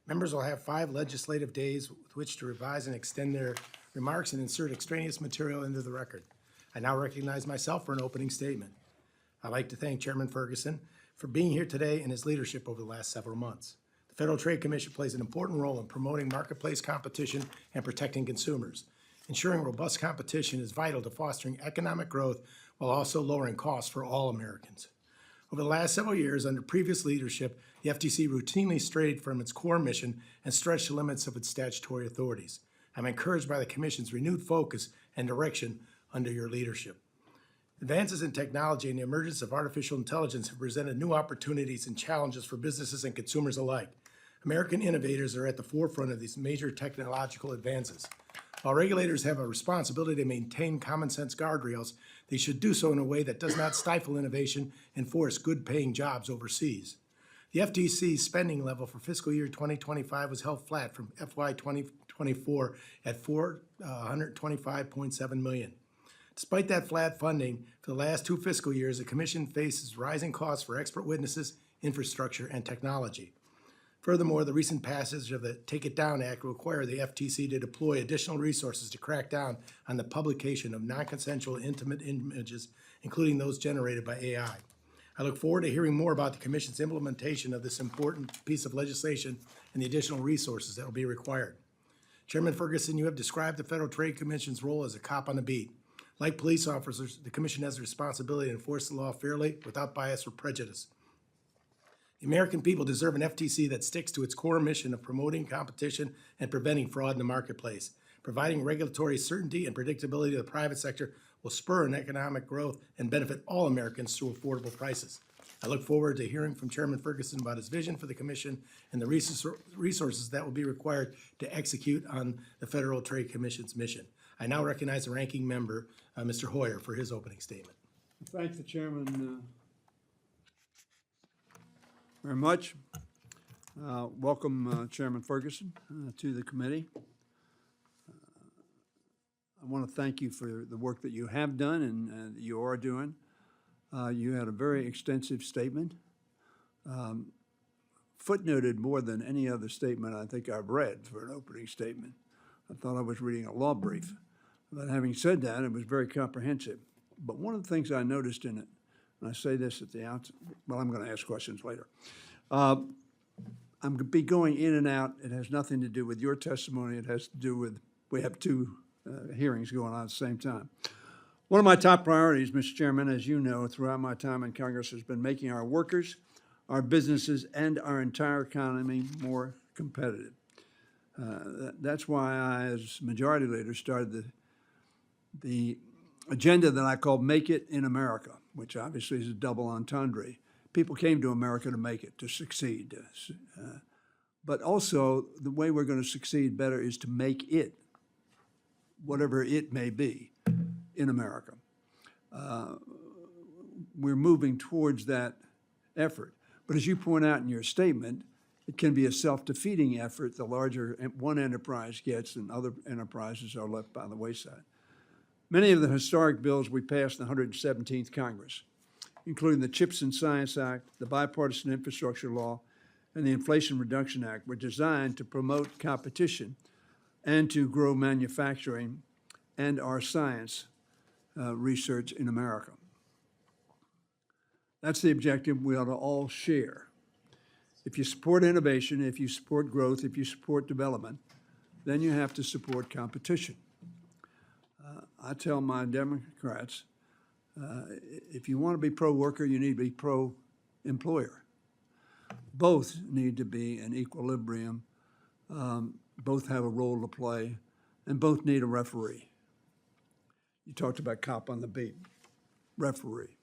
Members will have 5 legislative days with which to revise and extend their remarks and insert extraneous material into the record. I now recognize myself for an opening statement. I'd like to thank Chairman Ferguson for being here today and his leadership over the last several months. The Federal Trade Commission plays an important role in promoting marketplace competition and protecting consumers. Ensuring robust competition is vital to fostering economic growth while also lowering costs for all Americans. Over the last several years, under previous leadership, the FTC routinely strayed from its core mission and stretched the limits of its statutory authorities. I'm encouraged by the Commission's renewed focus and direction under your leadership. Advances in technology and the emergence of artificial intelligence have presented new opportunities and challenges for businesses and consumers alike. American innovators are at the forefront of these major technological advances. While regulators have a responsibility to maintain common sense guardrails, they should do so in a way that does not stifle innovation and force good-paying jobs overseas. The FTC's spending level for fiscal year 2025 was held flat from FY 2024 at $425.7 million. Despite that flat funding, for the last 2 fiscal years, the Commission faces rising costs for expert witnesses, infrastructure, and technology. Furthermore, the recent passage of the Take It Down Act will require the FTC to deploy additional resources to crack down on the publication of non-consensual intimate images, including those generated by AI. I look forward to hearing more about the Commission's implementation of this important piece of legislation and the additional resources that will be required. Chairman Ferguson, you have described the Federal Trade Commission's role as a cop on the beat. Like police officers, the Commission has a responsibility to enforce the law fairly, without bias or prejudice. The American people deserve an FTC that sticks to its core mission of promoting competition and preventing fraud in the marketplace. Providing regulatory certainty and predictability to the private sector will spur an economic growth and benefit all Americans through affordable prices. I look forward to hearing from Chairman Ferguson about his vision for the Commission and the resources that will be required to execute on the Federal Trade Commission's mission. I now recognize the ranking member, Mr. Hoyer, for his opening statement. Thank the Chairman very much. Welcome, Chairman Ferguson, to the committee. I want to thank you for the work that you have done and you are doing. You had a very extensive statement, footnoted more than any other statement I think I've read for an opening statement. I thought I was reading a law brief. But having said that, it was very comprehensive. But one of the things I noticed in it, and I say this at the outset, well, I'm going to ask questions later. I'm going to be going in and out. It has nothing to do with your testimony. It has to do with, we have 2 hearings going on at the same time. One of my top priorities, Mr. Chairman, as you know, throughout my time in Congress, has been making our workers, our businesses, and our entire economy more competitive. That's why I, as Majority Leader, started the agenda that I called Make It in America, which obviously is a double entendre. People came to America to make it, to succeed. But also, the way we're going to succeed better is to make it, whatever it may be, in America. We're moving towards that effort. But as you point out in your statement, it can be a self-defeating effort the larger one enterprise gets and other enterprises are left by the wayside. Many of the historic bills we passed in the 117th Congress, including the CHIPS and Science Act, the Bipartisan Infrastructure Law, and the Inflation Reduction Act, were designed to promote competition and to grow manufacturing and our science research in America. That's the objective we ought to all share. If you support innovation, if you support growth, if you support development, then you have to support competition. I tell my Democrats, if you want to be pro-worker, you need to be pro-employer. Both need to be in equilibrium. Both have a role to play, and both need a referee. You talked about cop on the beat, referee.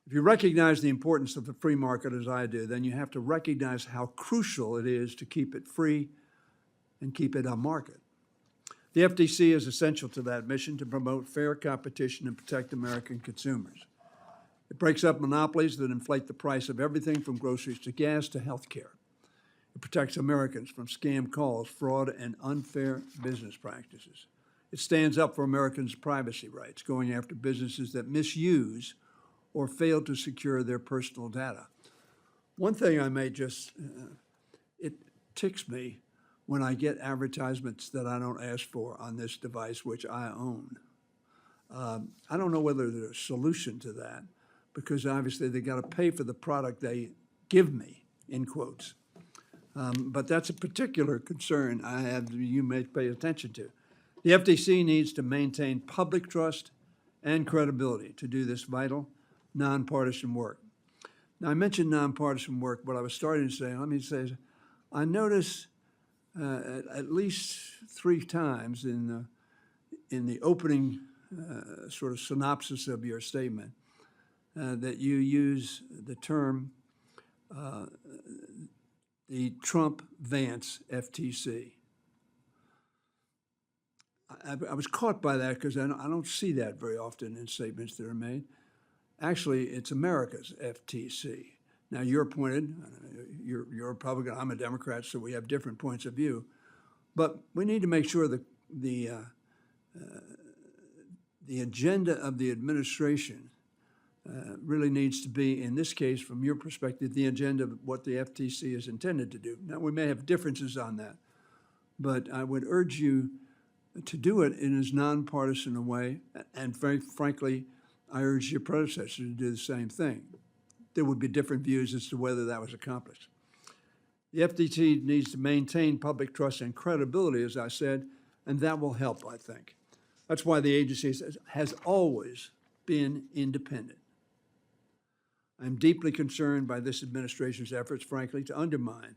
If you recognize the importance of the free market as I do, then you have to recognize how crucial it is to keep it free and keep it a market. The FTC is essential to that mission to promote fair competition and protect American consumers. It breaks up monopolies that inflate the price of everything from groceries to gas to health care. It protects Americans from scam calls, fraud, and unfair business practices. It stands up for Americans' privacy rights, going after businesses that misuse or fail to secure their personal data. One thing I may just, ticks me when I get advertisements that I don't ask for on this device, which I own. I don't know whether there's a solution to that, because obviously they got to pay for the product they give me, in quotes. But that's a particular concern I have you may pay attention to. The FTC needs to maintain public trust and credibility to do this vital, nonpartisan work. Now, I mentioned nonpartisan work, but I was starting to say, let me say, I notice at least 3 times in the opening sort of synopsis of your statement that you use the term the Trump-Vance FTC. I was caught by that because I don't see that very often in statements that are made. Actually, it's America's FTC. Now, you're appointed, you're a Republican, I'm a Democrat, so we have different points of view. But we need to make sure that the agenda of the administration really needs to be, in this case, from your perspective, the agenda of what the FTC is intended to do. Now, we may have differences on that, but I would urge you to do it in as nonpartisan a way, and very frankly, I urge your predecessor to do the same thing. There would be different views as to whether that was accomplished. The FTC needs to maintain public trust and credibility, as I said, and that will help, I think. That's why the agency has always been independent. I'm deeply concerned by this administration's efforts, frankly, to undermine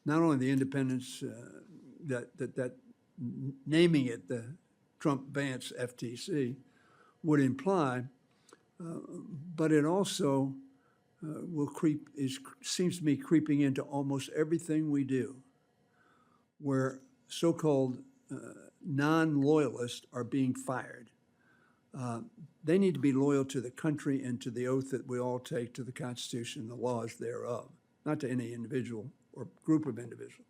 not only the independence that naming it the Trump-Vance FTC would imply, but it also seems to me creeping into almost everything we do, where so-called non-loyalists are being fired. They need to be loyal to the country and to the oath that we all take to the Constitution and the laws thereof, not to any individual or group of individuals.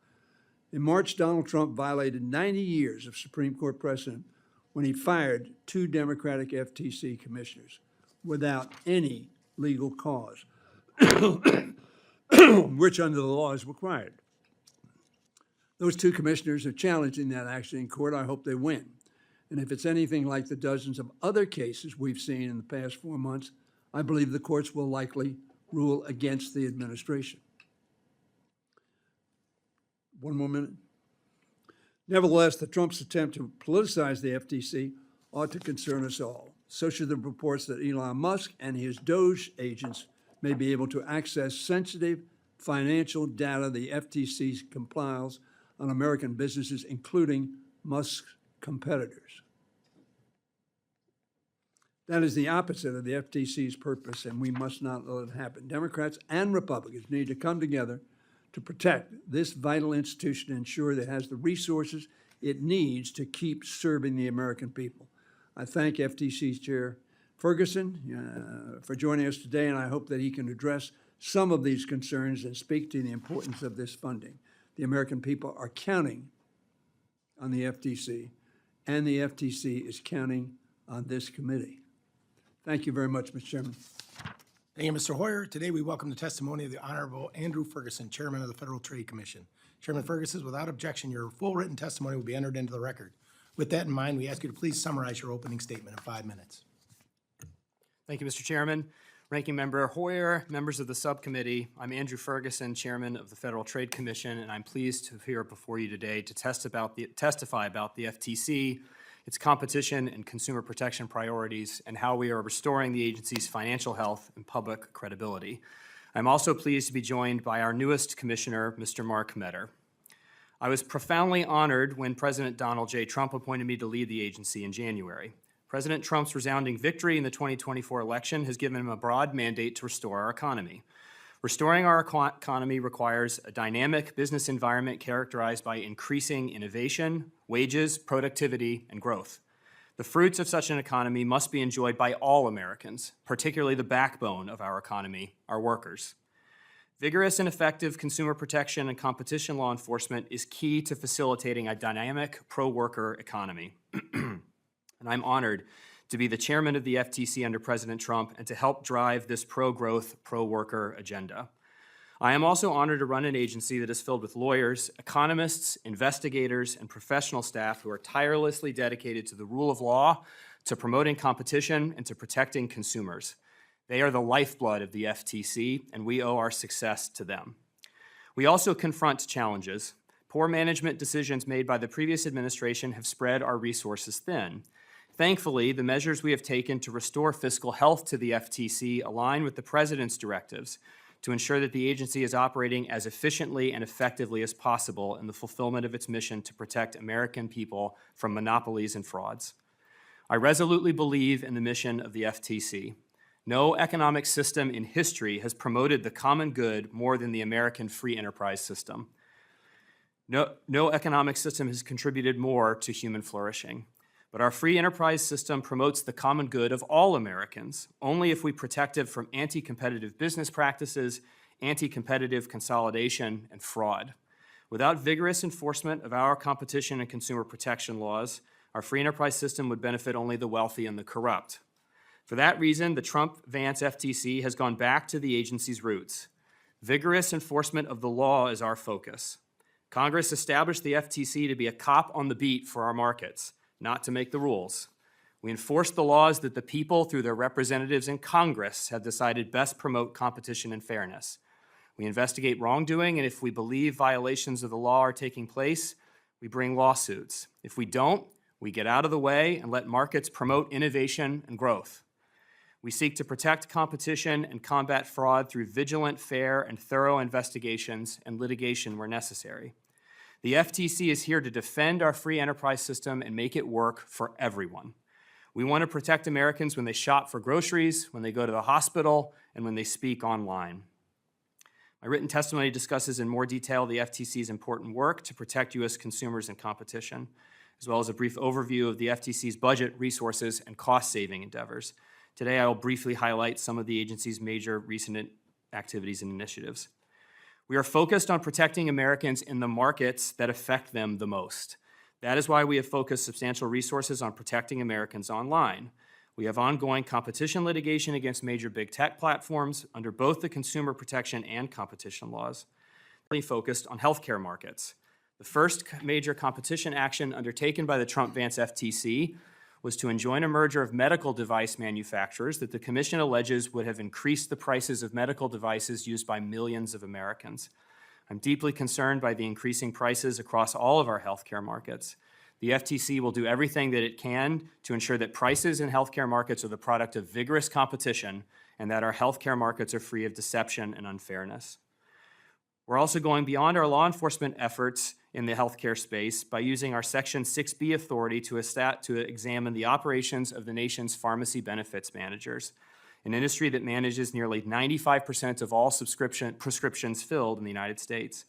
In March, Donald Trump violated 90 years of Supreme Court precedent when he fired 2 Democratic FTC commissioners without any legal cause, which under the law is required. Those 2 commissioners are challenging that action in court. I hope they win. And if it's anything like the dozens of other cases we've seen in the past 4 months, I believe the courts will likely rule against the administration. 1 more minute. Nevertheless, the Trump's attempt to politicize the FTC ought to concern us all. So should the reports that Elon Musk and his Doge agents may be able to access sensitive financial data the FTC compiles on American businesses, including Musk's competitors. That is the opposite of the FTC's purpose, and we must not let it happen. Democrats and Republicans need to come together to protect this vital institution and ensure that it has the resources it needs to keep serving the American people. I thank FTC's Chair Ferguson for joining us today, and I hope that he can address some of these concerns and speak to the importance of this funding. The American people are counting on the FTC, and the FTC is counting on this committee. Thank you very much, Mr. Chairman. Thank you, Mr. Hoyer. Today, we welcome the testimony of the Honorable Andrew Ferguson, Chairman of the Federal Trade Commission. Chairman Ferguson, without objection, your full written testimony will be entered into the record. With that in mind, we ask you to please summarize your opening statement in 5 minutes. Thank you, Mr. Chairman. Ranking Member Hoyer, members of the subcommittee, I'm Andrew Ferguson, Chairman of the Federal Trade Commission, and I'm pleased to appear before you today to testify about the FTC, its competition and consumer protection priorities, and how we are restoring the agency's financial health and public credibility. I'm also pleased to be joined by our newest commissioner, Mr. Mark Metter. I was profoundly honored when President Donald J. Trump appointed me to lead the agency in January. President Trump's resounding victory in the 2024 election has given him a broad mandate to restore our economy. Restoring our economy requires a dynamic business environment characterized by increasing innovation, wages, productivity, and growth. The fruits of such an economy must be enjoyed by all Americans, particularly the backbone of our economy, our workers. Vigorous and effective consumer protection and competition law enforcement is key to facilitating a dynamic pro-worker economy. And I'm honored to be the chairman of the FTC under President Trump and to help drive this pro-growth, pro-worker agenda. I am also honored to run an agency that is filled with lawyers, economists, investigators, and professional staff who are tirelessly dedicated to the rule of law, to promoting competition, and to protecting consumers. They are the lifeblood of the FTC, and we owe our success to them. We also confront challenges. Poor management decisions made by the previous administration have spread our resources thin. Thankfully, the measures we have taken to restore fiscal health to the FTC align with the President's directives to ensure that the agency is operating as efficiently and effectively as possible in the fulfillment of its mission to protect American people from monopolies and frauds. I resolutely believe in the mission of the FTC. No economic system in history has promoted the common good more than the American free enterprise system. No economic system has contributed more to human flourishing. But our free enterprise system promotes the common good of all Americans only if we protect it from anti-competitive business practices, anti-competitive consolidation, and fraud. Without vigorous enforcement of our competition and consumer protection laws, our free enterprise system would benefit only the wealthy and the corrupt. For that reason, the Trump-Vance FTC has gone back to the agency's roots. Vigorous enforcement of the law is our focus. Congress established the FTC to be a cop on the beat for our markets, not to make the rules. We enforce the laws that the people, through their representatives in Congress, have decided best promote competition and fairness. We investigate wrongdoing, and if we believe violations of the law are taking place, we bring lawsuits. If we don't, we get out of the way and let markets promote innovation and growth. We seek to protect competition and combat fraud through vigilant, fair, and thorough investigations and litigation where necessary. The FTC is here to defend our free enterprise system and make it work for everyone. We want to protect Americans when they shop for groceries, when they go to the hospital, and when they speak online. My written testimony discusses in more detail the FTC's important work to protect U.S. consumers and competition, as well as a brief overview of the FTC's budget, resources, and cost-saving endeavors. Today, I will briefly highlight some of the agency's major recent activities and initiatives. We are focused on protecting Americans in the markets that affect them the most. That is why we have focused substantial resources on protecting Americans online. We have ongoing competition litigation against major big tech platforms under both the consumer protection and competition laws. We are focused on healthcare markets. The first major competition action undertaken by the Trump-Vance FTC was to enjoin a merger of medical device manufacturers that the Commission alleges would have increased the prices of medical devices used by millions of Americans. I'm deeply concerned by the increasing prices across all of our healthcare markets. The FTC will do everything that it can to ensure that prices in healthcare markets are the product of vigorous competition and that our healthcare markets are free of deception and unfairness. We're also going beyond our law enforcement efforts in the healthcare space by using our Section 6B authority to examine the operations of the nation's pharmacy benefits managers, an industry that manages nearly 95% of all prescriptions filled in the United States.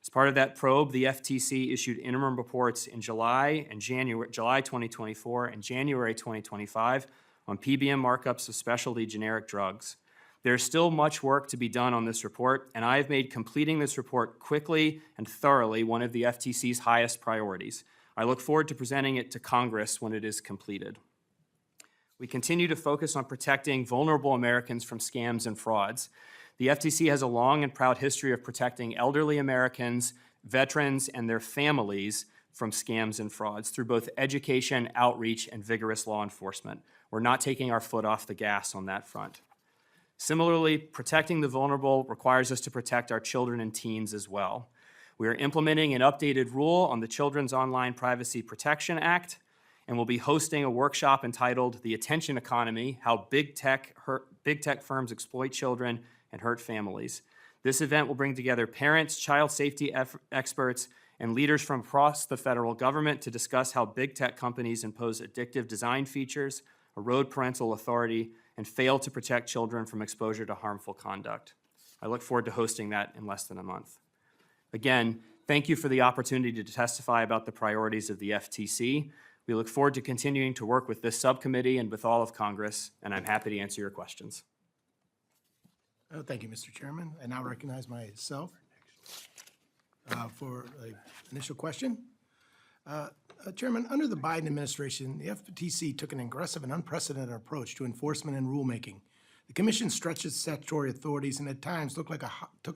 As part of that probe, the FTC issued interim reports in July 2024 and January 2025 on PBM markups of specialty generic drugs. There's still much work to be done on this report, and I have made completing this report quickly and thoroughly one of the FTC's highest priorities. I look forward to presenting it to Congress when it is completed. We continue to focus on protecting vulnerable Americans from scams and frauds. The FTC has a long and proud history of protecting elderly Americans, veterans, and their families from scams and frauds through both education, outreach, and vigorous law enforcement. We're not taking our foot off the gas on that front. Similarly, protecting the vulnerable requires us to protect our children and teens as well. We are implementing an updated rule on the Children's Online Privacy Protection Act, and we'll be hosting a workshop entitled The Attention Economy: How Big Tech Firms Exploit Children and Hurt Families. This event will bring together parents, child safety experts, and leaders from across the federal government to discuss how big tech companies impose addictive design features, erode parental authority, and fail to protect children from exposure to harmful conduct. I look forward to hosting that in less than a month. Again, thank you for the opportunity to testify about the priorities of the FTC. We look forward to continuing to work with this subcommittee and with all of Congress, and I'm happy to answer your questions. Thank you, Mr. Chairman. I now recognize myself for an initial question. Chairman, under the Biden administration, the FTC took an aggressive and unprecedented approach to enforcement and rulemaking The commission stretches statutory authorities and at times took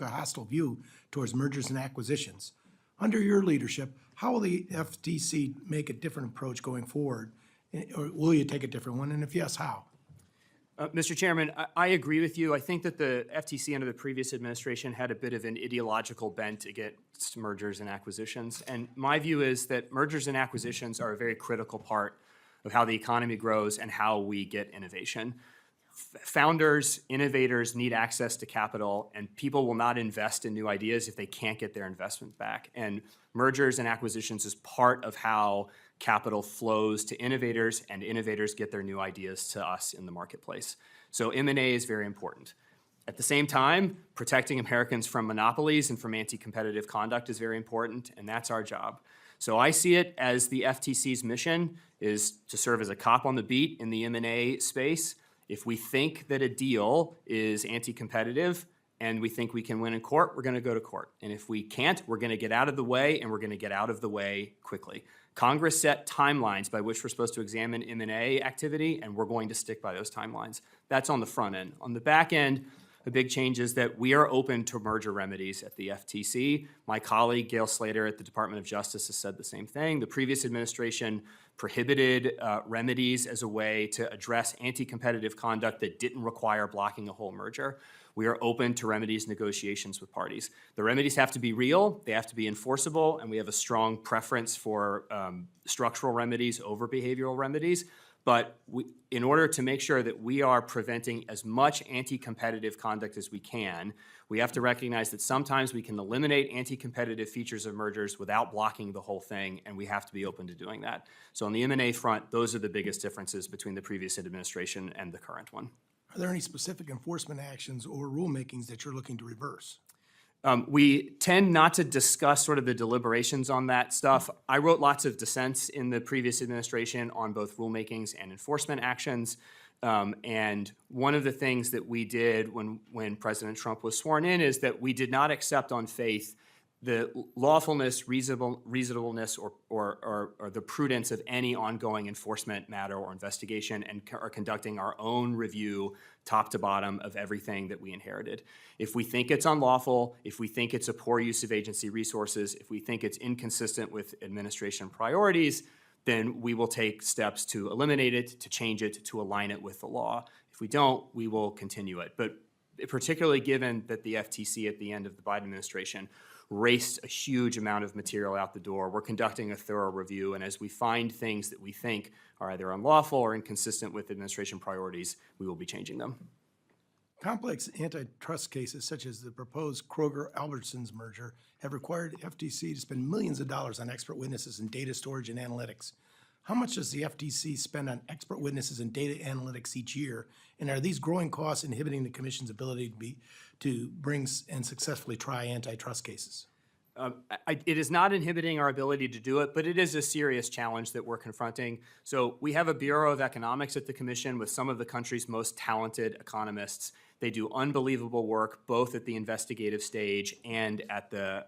a hostile view towards mergers and acquisitions. Under your leadership, how will the FTC make a different approach going forward? Or will you take a different one? And if yes, how? Mr. Chairman, I agree with you. I think that the FTC under the previous administration had a bit of an ideological bent against mergers and acquisitions. And my view is that mergers and acquisitions are a very critical part of how the economy grows and how we get innovation. Founders, innovators need access to capital, and people will not invest in new ideas if they can't get their investment back. And mergers and acquisitions is part of how capital flows to innovators, and innovators get their new ideas to us in the marketplace. So M&A is very important. At the same time, protecting Americans from monopolies and from anti-competitive conduct is very important, and that's our job. So I see it as the FTC's mission is to serve as a cop on the beat in the M&A space. If we think that a deal is anti-competitive and we think we can win in court, we're going to go to court. And if we can't, we're going to get out of the way, and we're going to get out of the way quickly. Congress set timelines by which we're supposed to examine M&A activity, and we're going to stick by those timelines. That's on the front end. On the back end, the big change is that we are open to merger remedies at the FTC. My colleague, Gail Slater at the Department of Justice, has said the same thing. The previous administration prohibited remedies as a way to address anti-competitive conduct that didn't require blocking a whole merger. We are open to remedies negotiations with parties. The remedies have to be real, they have to be enforceable, and we have a strong preference for structural remedies over behavioral remedies. But in order to make sure that we are preventing as much anti-competitive conduct as we can, we have to recognize that sometimes we can eliminate anti-competitive features of mergers without blocking the whole thing, and we have to be open to doing that. So on the M&A front, those are the biggest differences between the previous administration and the current one. Are there any specific enforcement actions or rulemakings that you're looking to reverse? We tend not to discuss sort of the deliberations on that stuff. I wrote lots of dissents in the previous administration on both rulemakings and enforcement actions. And one of the things that we did when President Trump was sworn in is that we did not accept on faith the lawfulness, reasonableness, or the prudence of any ongoing enforcement matter or investigation, and are conducting our own review top to bottom of everything that we inherited. If we think it's unlawful, if we think it's a poor use of agency resources, if we think it's inconsistent with administration priorities, then we will take steps to eliminate it, to change it, to align it with the law. If we don't, we will continue it. But particularly given that the FTC at the end of the Biden administration raced a huge amount of material out the door, we're conducting a thorough review, and as we find things that we think are either unlawful or inconsistent with administration priorities, we will be changing them. Complex antitrust cases such as the proposed Kroger-Albertsons merger have required FTC to spend millions of dollars on expert witnesses in data storage and analytics. How much does the FTC spend on expert witnesses and data analytics each year? And are these growing costs inhibiting the Commission's ability to bring and successfully try antitrust cases? It is not inhibiting our ability to do it, but it is a serious challenge that we're confronting. So we have a Bureau of Economics at the Commission with some of the country's most talented economists. They do unbelievable work both at the investigative stage and at the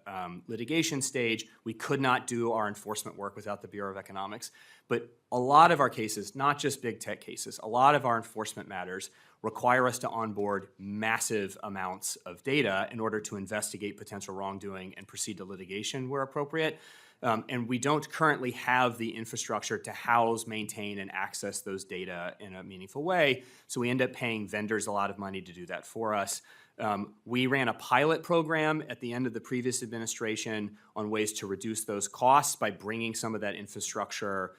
litigation stage. We could not do our enforcement work without the Bureau of Economics. But a lot of our cases, not just big tech cases, a lot of our enforcement matters require us to onboard massive amounts of data in order to investigate potential wrongdoing and proceed to litigation where appropriate. And we don't currently have the infrastructure to house, maintain, and access those data in a meaningful way. So we end up paying vendors a lot of money to do that for us. We ran a pilot program at the end of the previous administration on ways to reduce those costs by bringing some of that infrastructure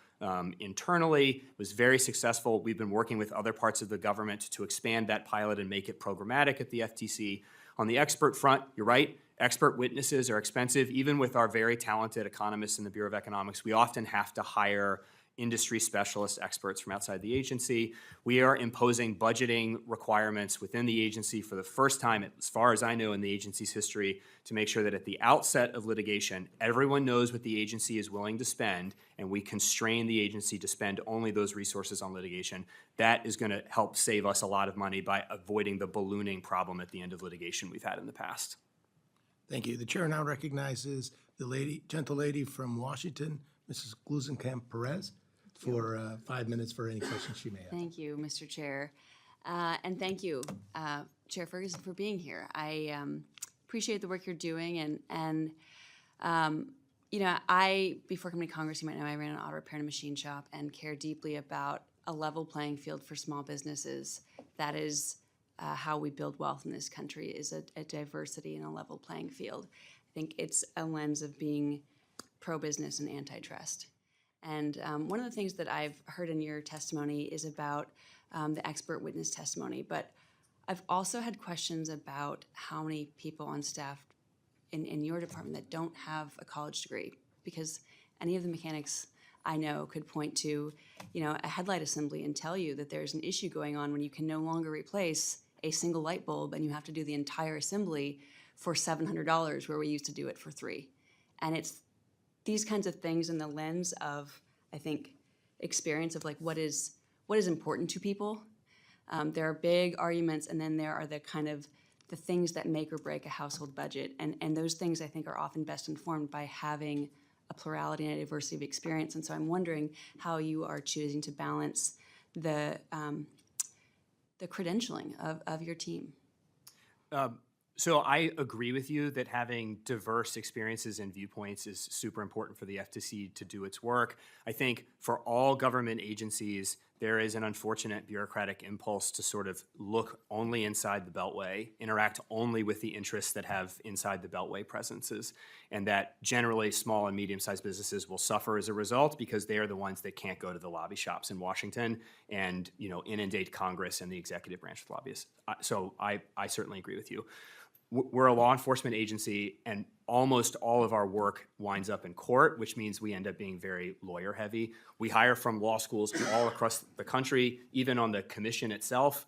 internally. It was very successful. We've been working with other parts of the government to expand that pilot and make it programmatic at the FTC. On the expert front, you're right. Expert witnesses are expensive. Even with our very talented economists in the Bureau of Economics, we often have to hire industry specialist experts from outside the agency. We are imposing budgeting requirements within the agency for the first time, as far as I know, in the agency's history, to make sure that at the outset of litigation, everyone knows what the agency is willing to spend, and we constrain the agency to spend only those resources on litigation. That is going to help save us a lot of money by avoiding the ballooning problem at the end of litigation we've had in the past. Thank you. The chair now recognizes the gentle lady from Washington, Mrs. Glusenkamp Perez, for 5 minutes for any questions she may have. Thank you, Mr. Chair. And thank you, Chair Ferguson, for being here. I appreciate the work you're doing, and you know, before coming to Congress, you might know I ran an auto repair and machine shop and care deeply about a level playing field for small businesses. That is how we build wealth in this country, is a diversity and a level playing field. I think it's a lens of being pro-business and antitrust. And one of the things that I've heard in your testimony is about the expert witness testimony, but I've also had questions about how many people on staff in your department that don't have a college degree, because any of the mechanics I know could point to, you know, a headlight assembly and tell you that there's an issue going on when you can no longer replace a single light bulb and you have to do the entire assembly for $700 where we used to do it for $3. And it's these kinds of things in the lens of, I think, experience of like what is important to people. There are big arguments, and then there are the kind of the things that make or break a household budget. And those things, I think, are often best informed by having a plurality and a diversity of experience. And so I'm wondering how you are choosing to balance the credentialing of your team. So I agree with you that having diverse experiences and viewpoints is super important for the FTC to do its work. I think for all government agencies, there is an unfortunate bureaucratic impulse to sort of look only inside the Beltway, interact only with the interests that have inside the Beltway presences, and that generally small and medium-sized businesses will suffer as a result because they are the ones that can't go to the lobby shops in Washington and, you know, inundate Congress and the executive branch with lobbyists. So I certainly agree with you. We're a law enforcement agency, and almost all of our work winds up in court, which means we end up being very lawyer heavy. We hire from law schools all across the country, even on the commission itself.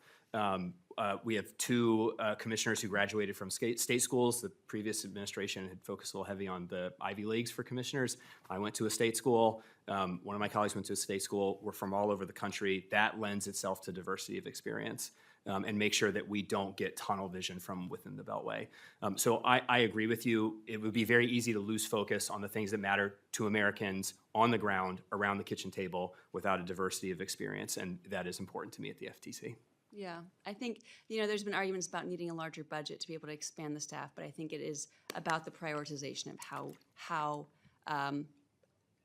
We have 2 commissioners who graduated from state schools. The previous administration had focused a little heavy on the Ivy Leagues for commissioners. I went to a state school. One of my colleagues went to a state school. We're from all over the country. That lends itself to diversity of experience. And make sure that we don't get tunnel vision from within the Beltway. So I agree with you. It would be very easy to lose focus on the things that matter to Americans on the ground, around the kitchen table, without a diversity of experience, and that is important to me at the FTC. Yeah, I think, you know, there's been arguments about needing a larger budget to be able to expand the staff, but I think it is about the prioritization of how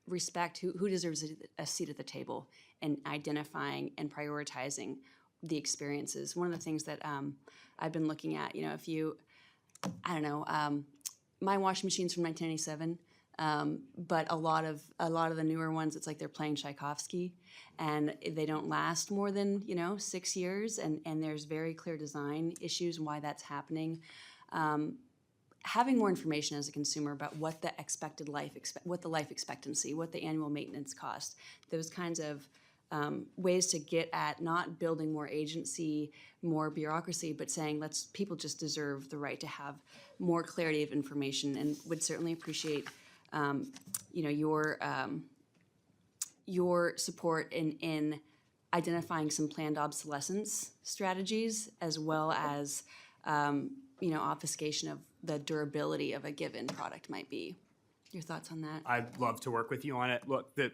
respect who deserves a seat at the table, and identifying and prioritizing the experiences. One of the things that I've been looking at, you know, if you, I don't know, my washing machine's from 1997, but a lot of the newer ones, it's like they're playing Tchaikovsky, and they don't last more than, you know, 6 years, and there's very clear design issues and why that's happening. Having more information as a consumer about what the expected what the life expectancy, what the annual maintenance cost, those kinds of ways to get at not building more agency, more bureaucracy, but saying people just deserve the right to have more clarity of information, and would certainly appreciate you know, your support in identifying some planned obsolescence strategies, as well as you know, obfuscation of the durability of a given product might be. Your thoughts on that? I'd love to work with you on it. Look, the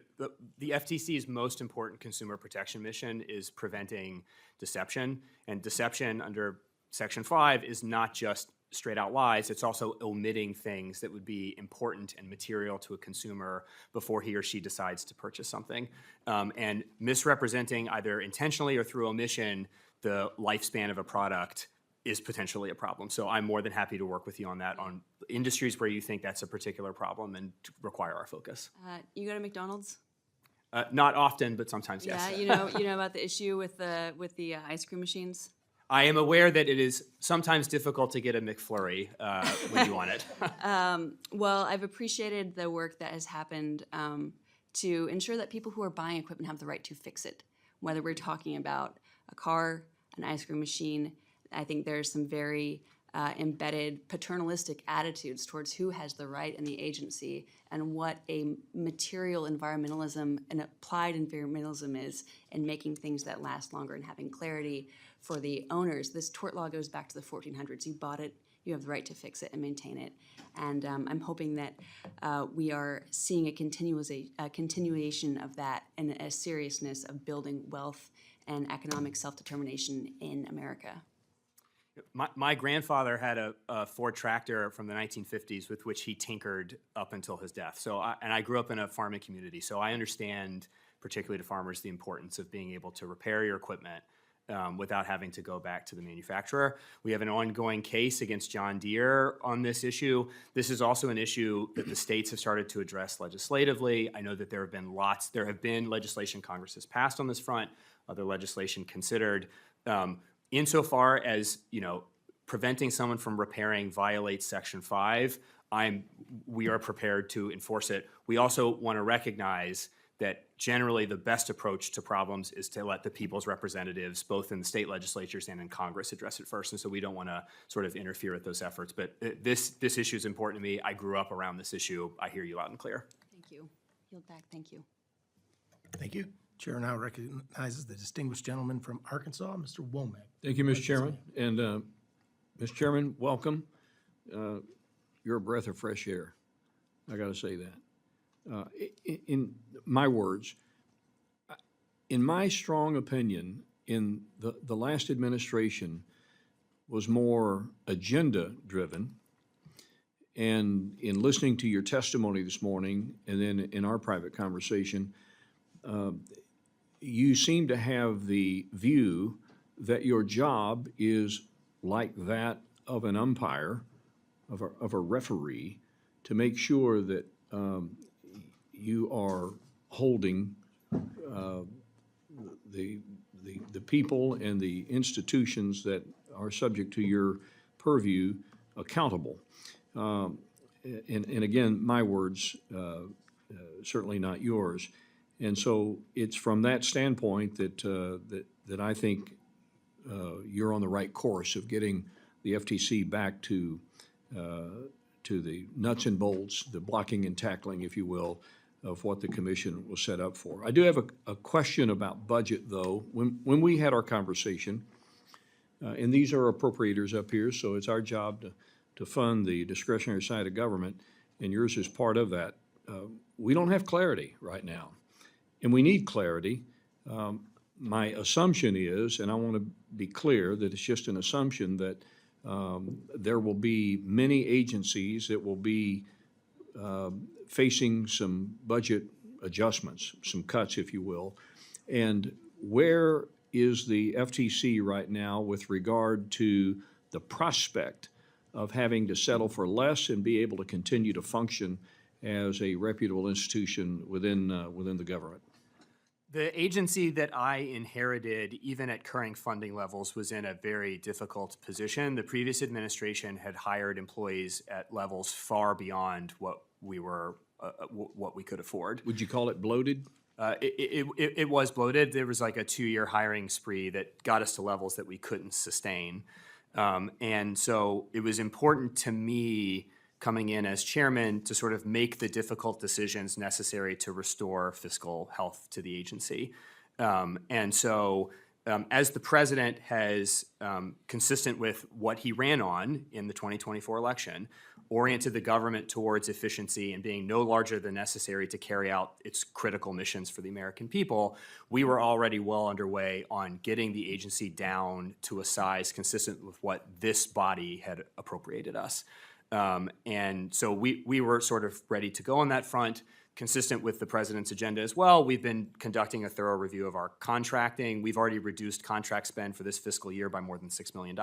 FTC's most important consumer protection mission is preventing deception. And deception under Section 5 is not just straight out lies, it's also omitting things that would be important and material to a consumer before he or she decides to purchase something. And misrepresenting, either intentionally or through omission, the lifespan of a product is potentially a problem. So I'm more than happy to work with you on that, on industries where you think that's a particular problem and require our focus. You go to McDonald's? Not often, but sometimes, yes. Yeah, you know about the issue with the ice cream machines? I am aware that it is sometimes difficult to get a McFlurry when you want it. Well, I've appreciated the work that has happened to ensure that people who are buying equipment have the right to fix it, whether we're talking about a car, an ice cream machine. I think there's some very embedded paternalistic attitudes towards who has the right in the agency, and what a material environmentalism and applied environmentalism is in making things that last longer and having clarity for the owners. This tort law goes back to the 1400s. You bought it, you have the right to fix it and maintain it. And I'm hoping that we are seeing a continuation of that, and a seriousness of building wealth and economic self-determination in America. My grandfather had a Ford tractor from the 1950s with which he tinkered up until his death. And I grew up in a farming community, so I understand, particularly to farmers, the importance of being able to repair your equipment without having to go back to the manufacturer. We have an ongoing case against John Deere on this issue. This is also an issue that the states have started to address legislatively. I know that there have been legislation Congress has passed on this front, other legislation considered. Insofar as, preventing someone from repairing violates Section 5, we are prepared to enforce it. We also want to recognize that generally the best approach to problems is to let the people's representatives, both in the state legislatures and in Congress, address it first. And so we don't want to sort of interfere with those efforts. But this issue is important to me. I grew up around this issue. I hear you loud and clear. Thank you. Yield back. Thank you. Thank you. Chair now recognizes the distinguished gentleman from Arkansas, Mr. Womack. Thank you, Mr. Chairman. And, Mr. Chairman, welcome. You're a breath of fresh air. I got to say that. In my words, in my strong opinion, in the last administration was more agenda-driven. And in listening to your testimony this morning, and then in our private conversation, you seem to have the view that your job is like that of an umpire, of a referee, to make sure that you are holding the people and the institutions that are subject to your purview accountable. And again, my words, certainly not yours. And so it's from that standpoint that I think you're on the right course of getting the FTC back to the nuts and bolts, the blocking and tackling, if you will, of what the commission was set up for. I do have a question about budget, though. When we had our conversation, and these are appropriators up here, so it's our job to fund the discretionary side of government, and yours is part of that. We don't have clarity right now. And we need clarity. My assumption is, and I want to be clear that it's just an assumption, that there will be many agencies that will be facing some budget adjustments, some cuts, if you will. And where is the FTC right now with regard to the prospect of having to settle for less and be able to continue to function as a reputable institution within the government? The agency that I inherited, even at current funding levels, was in a very difficult position. The previous administration had hired employees at levels far beyond what we could afford. Would you call it bloated? It was bloated. There was like a 2-year hiring spree that got us to levels that we couldn't sustain. And so it was important to me, coming in as chairman, to sort of make the difficult decisions necessary to restore fiscal health to the agency. And so as the president has, consistent with what he ran on in the 2024 election, oriented the government towards efficiency and being no larger than necessary to carry out its critical missions for the American people, we were already well underway on getting the agency down to a size consistent with what this body had appropriated us. And so we were sort of ready to go on that front, consistent with the president's agenda as well. We've been conducting a thorough review of our contracting. We've already reduced contract spend for this fiscal year by more than $6 million.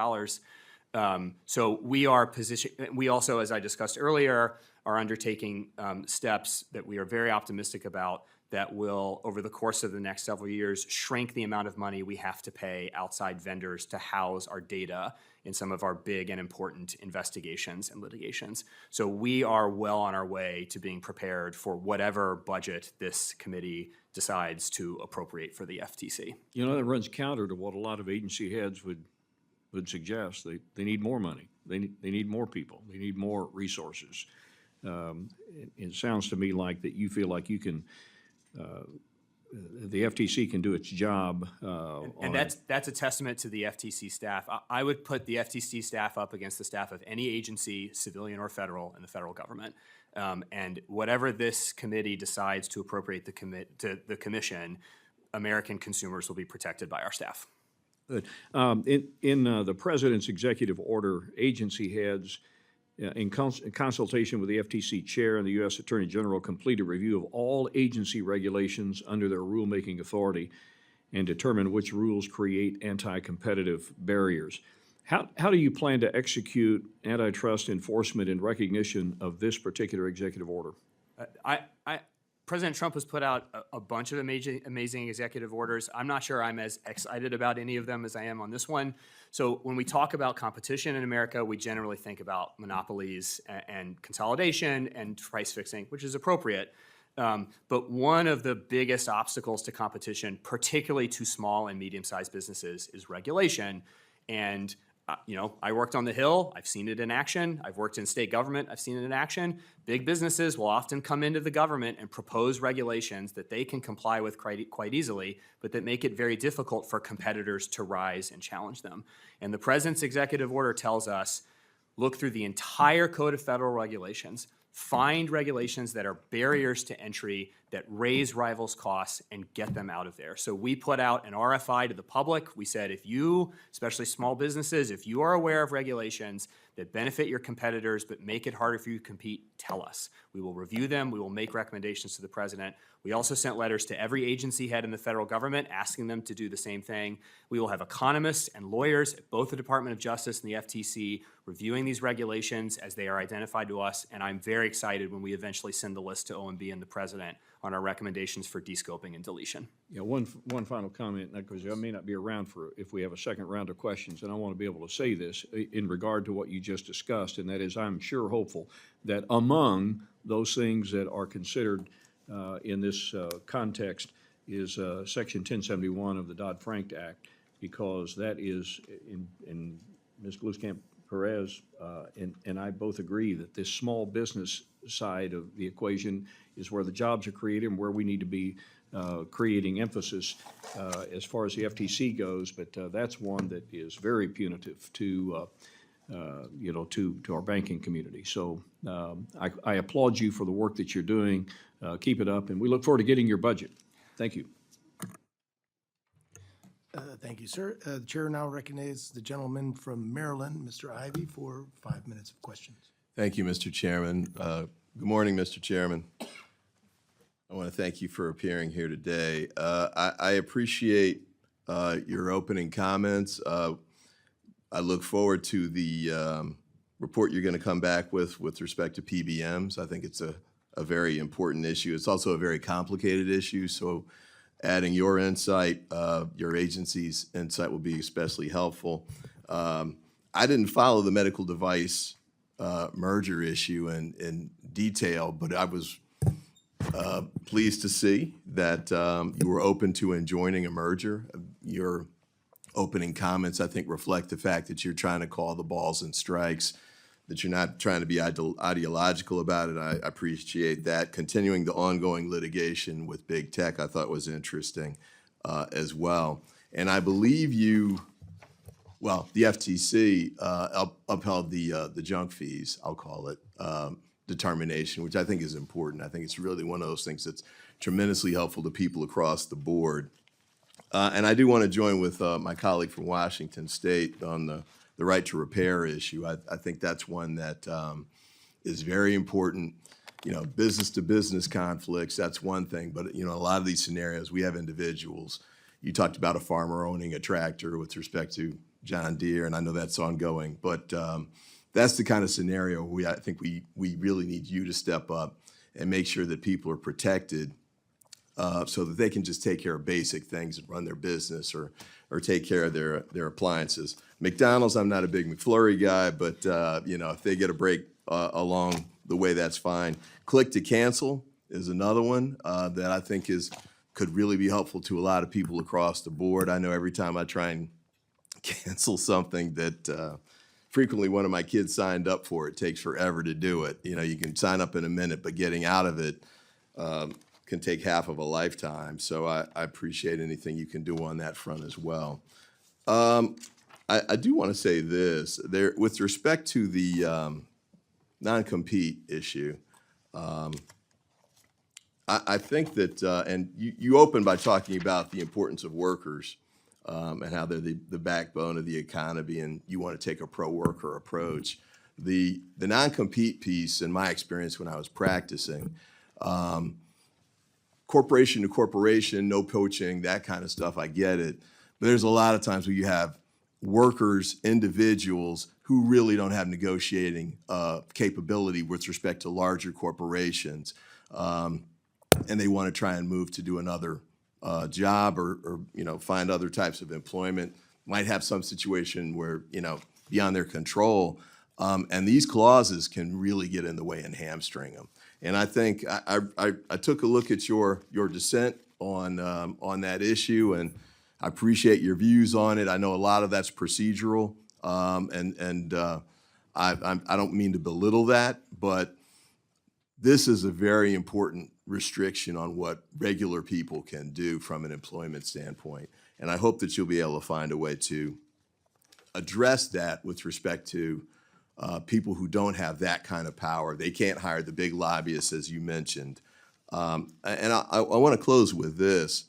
So we are positioned. We also, as I discussed earlier, are undertaking steps that we are very optimistic about that will, over the course of the next several years, shrink the amount of money we have to pay outside vendors to house our data in some of our big and important investigations and litigations. So we are well on our way to being prepared for whatever budget this committee decides to appropriate for the FTC. You know, that runs counter to what a lot of agency heads would suggest. They need more money. They need more people. They need more resources. It sounds to me like that you feel like you can, the FTC can do its job. And that's a testament to the FTC staff. I would put the FTC staff up against the staff of any agency, civilian or federal, in the federal government. And whatever this committee decides to appropriate to the commission, American consumers will be protected by our staff. Good. In the President's executive order, agency heads, in consultation with the FTC Chair and the U.S. Attorney General, complete a review of all agency regulations under their rulemaking authority and determine which rules create anti-competitive barriers. How do you plan to execute antitrust enforcement in recognition of this particular executive order? President Trump has put out a bunch of amazing executive orders. I'm not sure I'm as excited about any of them as I am on this one. So when we talk about competition in America, we generally think about monopolies and consolidation and price fixing, which is appropriate. But one of the biggest obstacles to competition, particularly to small and medium-sized businesses, is regulation. And I worked on the Hill. I've seen it in action. I've worked in state government. I've seen it in action. Big businesses will often come into the government and propose regulations that they can comply with quite easily, but that make it very difficult for competitors to rise and challenge them. And the President's executive order tells us, look through the entire code of federal regulations, find regulations that are barriers to entry, that raise rivals' costs, and get them out of there. So we put out an RFI to the public. We said, if you, especially small businesses, if you are aware of regulations that benefit your competitors but make it harder for you to compete, tell us. We will review them. We will make recommendations to the President. We also sent letters to every agency head in the federal government asking them to do the same thing. We will have economists and lawyers at both the Department of Justice and the FTC reviewing these regulations as they are identified to us, and I'm very excited when we eventually send the list to OMB and the President on our recommendations for descoping and deletion. Yeah, one final comment, because I may not be around for if we have a second round of questions, and I want to be able to say this in regard to what you just discussed, and that is I'm sure hopeful that among those things that are considered in this context is Section 1071 of the Dodd-Frank Act, because that is, in Ms. Gluskamp-Perez and I both agree that this small business side of the equation is where the jobs are created and where we need to be creating emphasis as far as the FTC goes. But that's one that is very punitive to our banking community. So I applaud you for the work that you're doing. Keep it up, and we look forward to getting your budget. Thank you. Thank you, sir. The chair now recognizes the gentleman from Maryland, Mr. Ivey, for 5 minutes of questions. Thank you, Mr. Chairman. Good morning, Mr. Chairman. I want to thank you for appearing here today. I appreciate your opening comments. I look forward to the report you're going to come back with respect to PBMs. I think it's a very important issue. It's also a very complicated issue, so adding your insight, your agency's insight will be especially helpful. I didn't follow the medical device merger issue in detail, but I was pleased to see that you were open to enjoining a merger. Your opening comments, I think, reflect the fact that you're trying to call the balls and strikes, that you're not trying to be ideological about it. I appreciate that. Continuing the ongoing litigation with big tech, I thought was interesting as well. And I believe the FTC upheld the junk fees, I'll call it, determination, which I think is important. I think it's really one of those things that's tremendously helpful to people across the board. And I do want to join with my colleague from Washington State on the right to repair issue. I think that's one that is very important. Business to business conflicts, that's one thing, but a lot of these scenarios, we have individuals. You talked about a farmer owning a tractor with respect to John Deere, and I know that's ongoing, but that's the kind of scenario I think we really need you to step up and make sure that people are protected so that they can just take care of basic things and run their business or take care of their appliances. McDonald's, I'm not a big McFlurry guy, but if they get a break along the way, that's fine. Click to cancel is another one that I think could really be helpful to a lot of people across the board. I know every time I try and cancel something that frequently one of my kids signed up for, it takes forever to do it. You can sign up in a minute, but getting out of it can take half of a lifetime. So I appreciate anything you can do on that front as well. I do want to say this. With respect to the non-compete issue, I think that, and you opened by talking about the importance of workers and how they're the backbone of the economy, and you want to take a pro-worker approach. The non-compete piece, in my experience when I was practicing, corporation to corporation, no poaching, that kind of stuff, I get it. But there's a lot of times where you have workers, individuals who really don't have negotiating capability with respect to larger corporations. And they want to try and move to do another job or find other types of employment, might have some situation where, beyond their control. And these clauses can really get in the way and hamstring them. And I think I took a look at your dissent on that issue, and I appreciate your views on it. I know a lot of that's procedural, and I don't mean to belittle that, but this is a very important restriction on what regular people can do from an employment standpoint. And I hope that you'll be able to find a way to address that with respect to people who don't have that kind of power. They can't hire the big lobbyists, as you mentioned. And I want to close with this,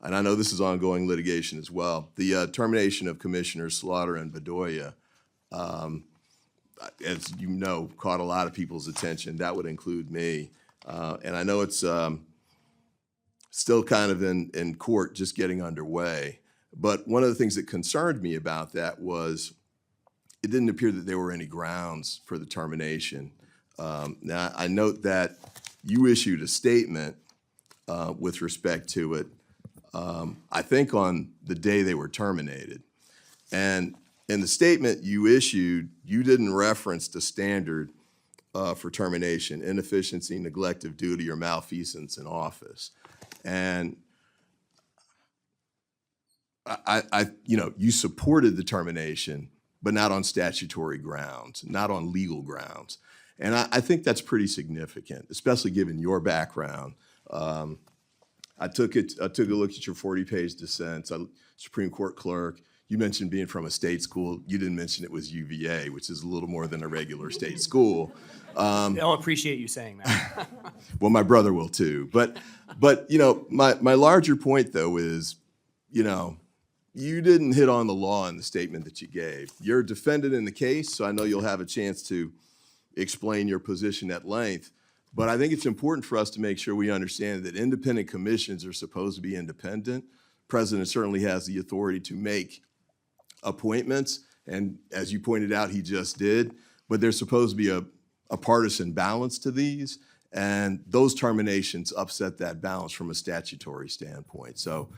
and I know this is ongoing litigation as well. The termination of Commissioners Slaughter and Bedoya, as you know, caught a lot of people's attention. That would include me. And I know it's still kind of in court, just getting underway. But one of the things that concerned me about that was it didn't appear that there were any grounds for the termination. Now, I note that you issued a statement with respect to it, I think on the day they were terminated. And in the statement you issued, you didn't reference the standard for termination: inefficiency, neglect of duty, or malfeasance in office. And you supported the termination, but not on statutory grounds, not on legal grounds. And I think that's pretty significant, especially given your background. I took a look at your 40-page dissent, Supreme Court clerk. You mentioned being from a state school. You didn't mention it was UVA, which is a little more than a regular state school. They'll appreciate you saying that. Well, my brother will too. But my larger point though is, you didn't hit on the law in the statement that you gave. You're a defendant in the case, so I know you'll have a chance to explain your position at length. But I think it's important for us to make sure we understand that independent commissions are supposed to be independent. The president certainly has the authority to make appointments, and as you pointed out, he just did. But there's supposed to be a partisan balance to these, and those terminations upset that balance from a statutory standpoint. So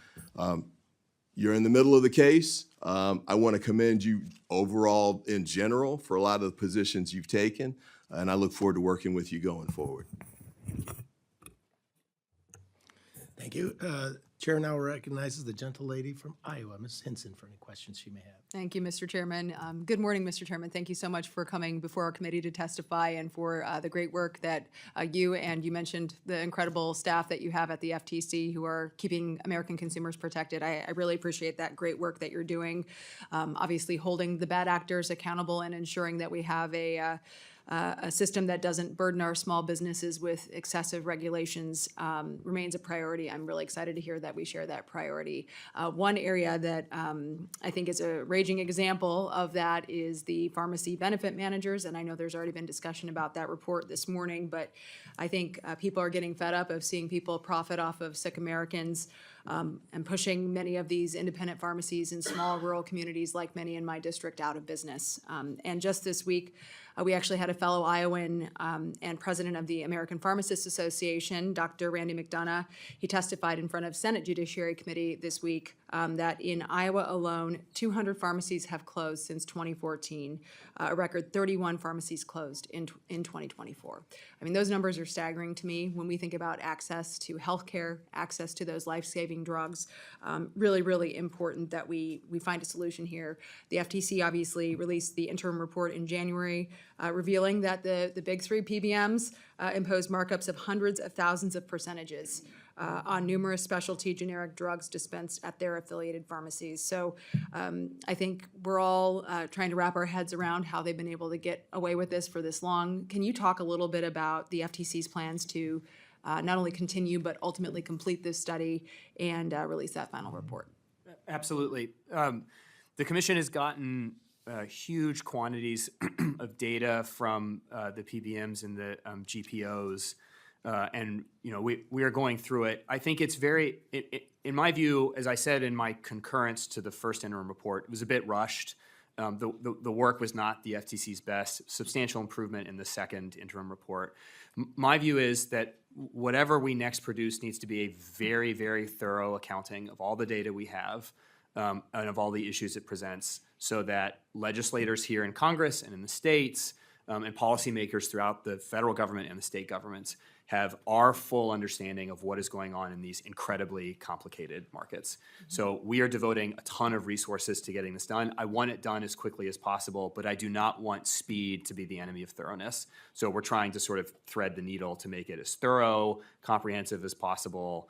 you're in the middle of the case. I want to commend you overall in general for a lot of the positions you've taken, and I look forward to working with you going forward. Thank you. Chair now recognizes the gentle lady from Iowa, Ms. Hinson, for any questions she may have. Thank you, Mr. Chairman. Good morning, Mr. Chairman. Thank you so much for coming before our committee to testify and for the great work that you mentioned the incredible staff that you have at the FTC who are keeping American consumers protected. I really appreciate that great work that you're doing. Obviously holding the bad actors accountable and ensuring that we have a system that doesn't burden our small businesses with excessive regulations remains a priority. I'm really excited to hear that we share that priority. One area that I think is a raging example of that is the pharmacy benefit managers, and I know there's already been discussion about that report this morning, but I think people are getting fed up of seeing people profit off of sick Americans and pushing many of these independent pharmacies in small rural communities like many in my district out of business. And just this week, we actually had a fellow Iowan and president of the American Pharmacists Association, Dr. Randy McDonough. He testified in front of Senate Judiciary Committee this week that in Iowa alone, 200 pharmacies have closed since 2014. A record 31 pharmacies closed in 2024. I mean, those numbers are staggering to me when we think about access to healthcare, access to those life-saving drugs. Really, really important that we find a solution here. The FTC obviously released the interim report in January, revealing that the big three PBMs imposed markups of hundreds of thousands of percentages on numerous specialty generic drugs dispensed at their affiliated pharmacies. So I think we're all trying to wrap our heads around how they've been able to get away with this for this long. Can you talk a little bit about the FTC's plans to not only continue, but ultimately complete this study and release that final report? Absolutely. The commission has gotten huge quantities of data from the PBMs and the GPOs, and we are going through it. I think it's very, in my view, as I said in my concurrence to the first interim report, it was a bit rushed. The work was not the FTC's best. Substantial improvement in the second interim report. My view is that whatever we next produce needs to be a very, very thorough accounting of all the data we have and of all the issues it presents, so that legislators here in Congress and in the states and policymakers throughout the federal government and the state governments have our full understanding of what is going on in these incredibly complicated markets. So we are devoting a ton of resources to getting this done. I want it done as quickly as possible, but I do not want speed to be the enemy of thoroughness. So we're trying to sort of thread the needle to make it as thorough, comprehensive as possible,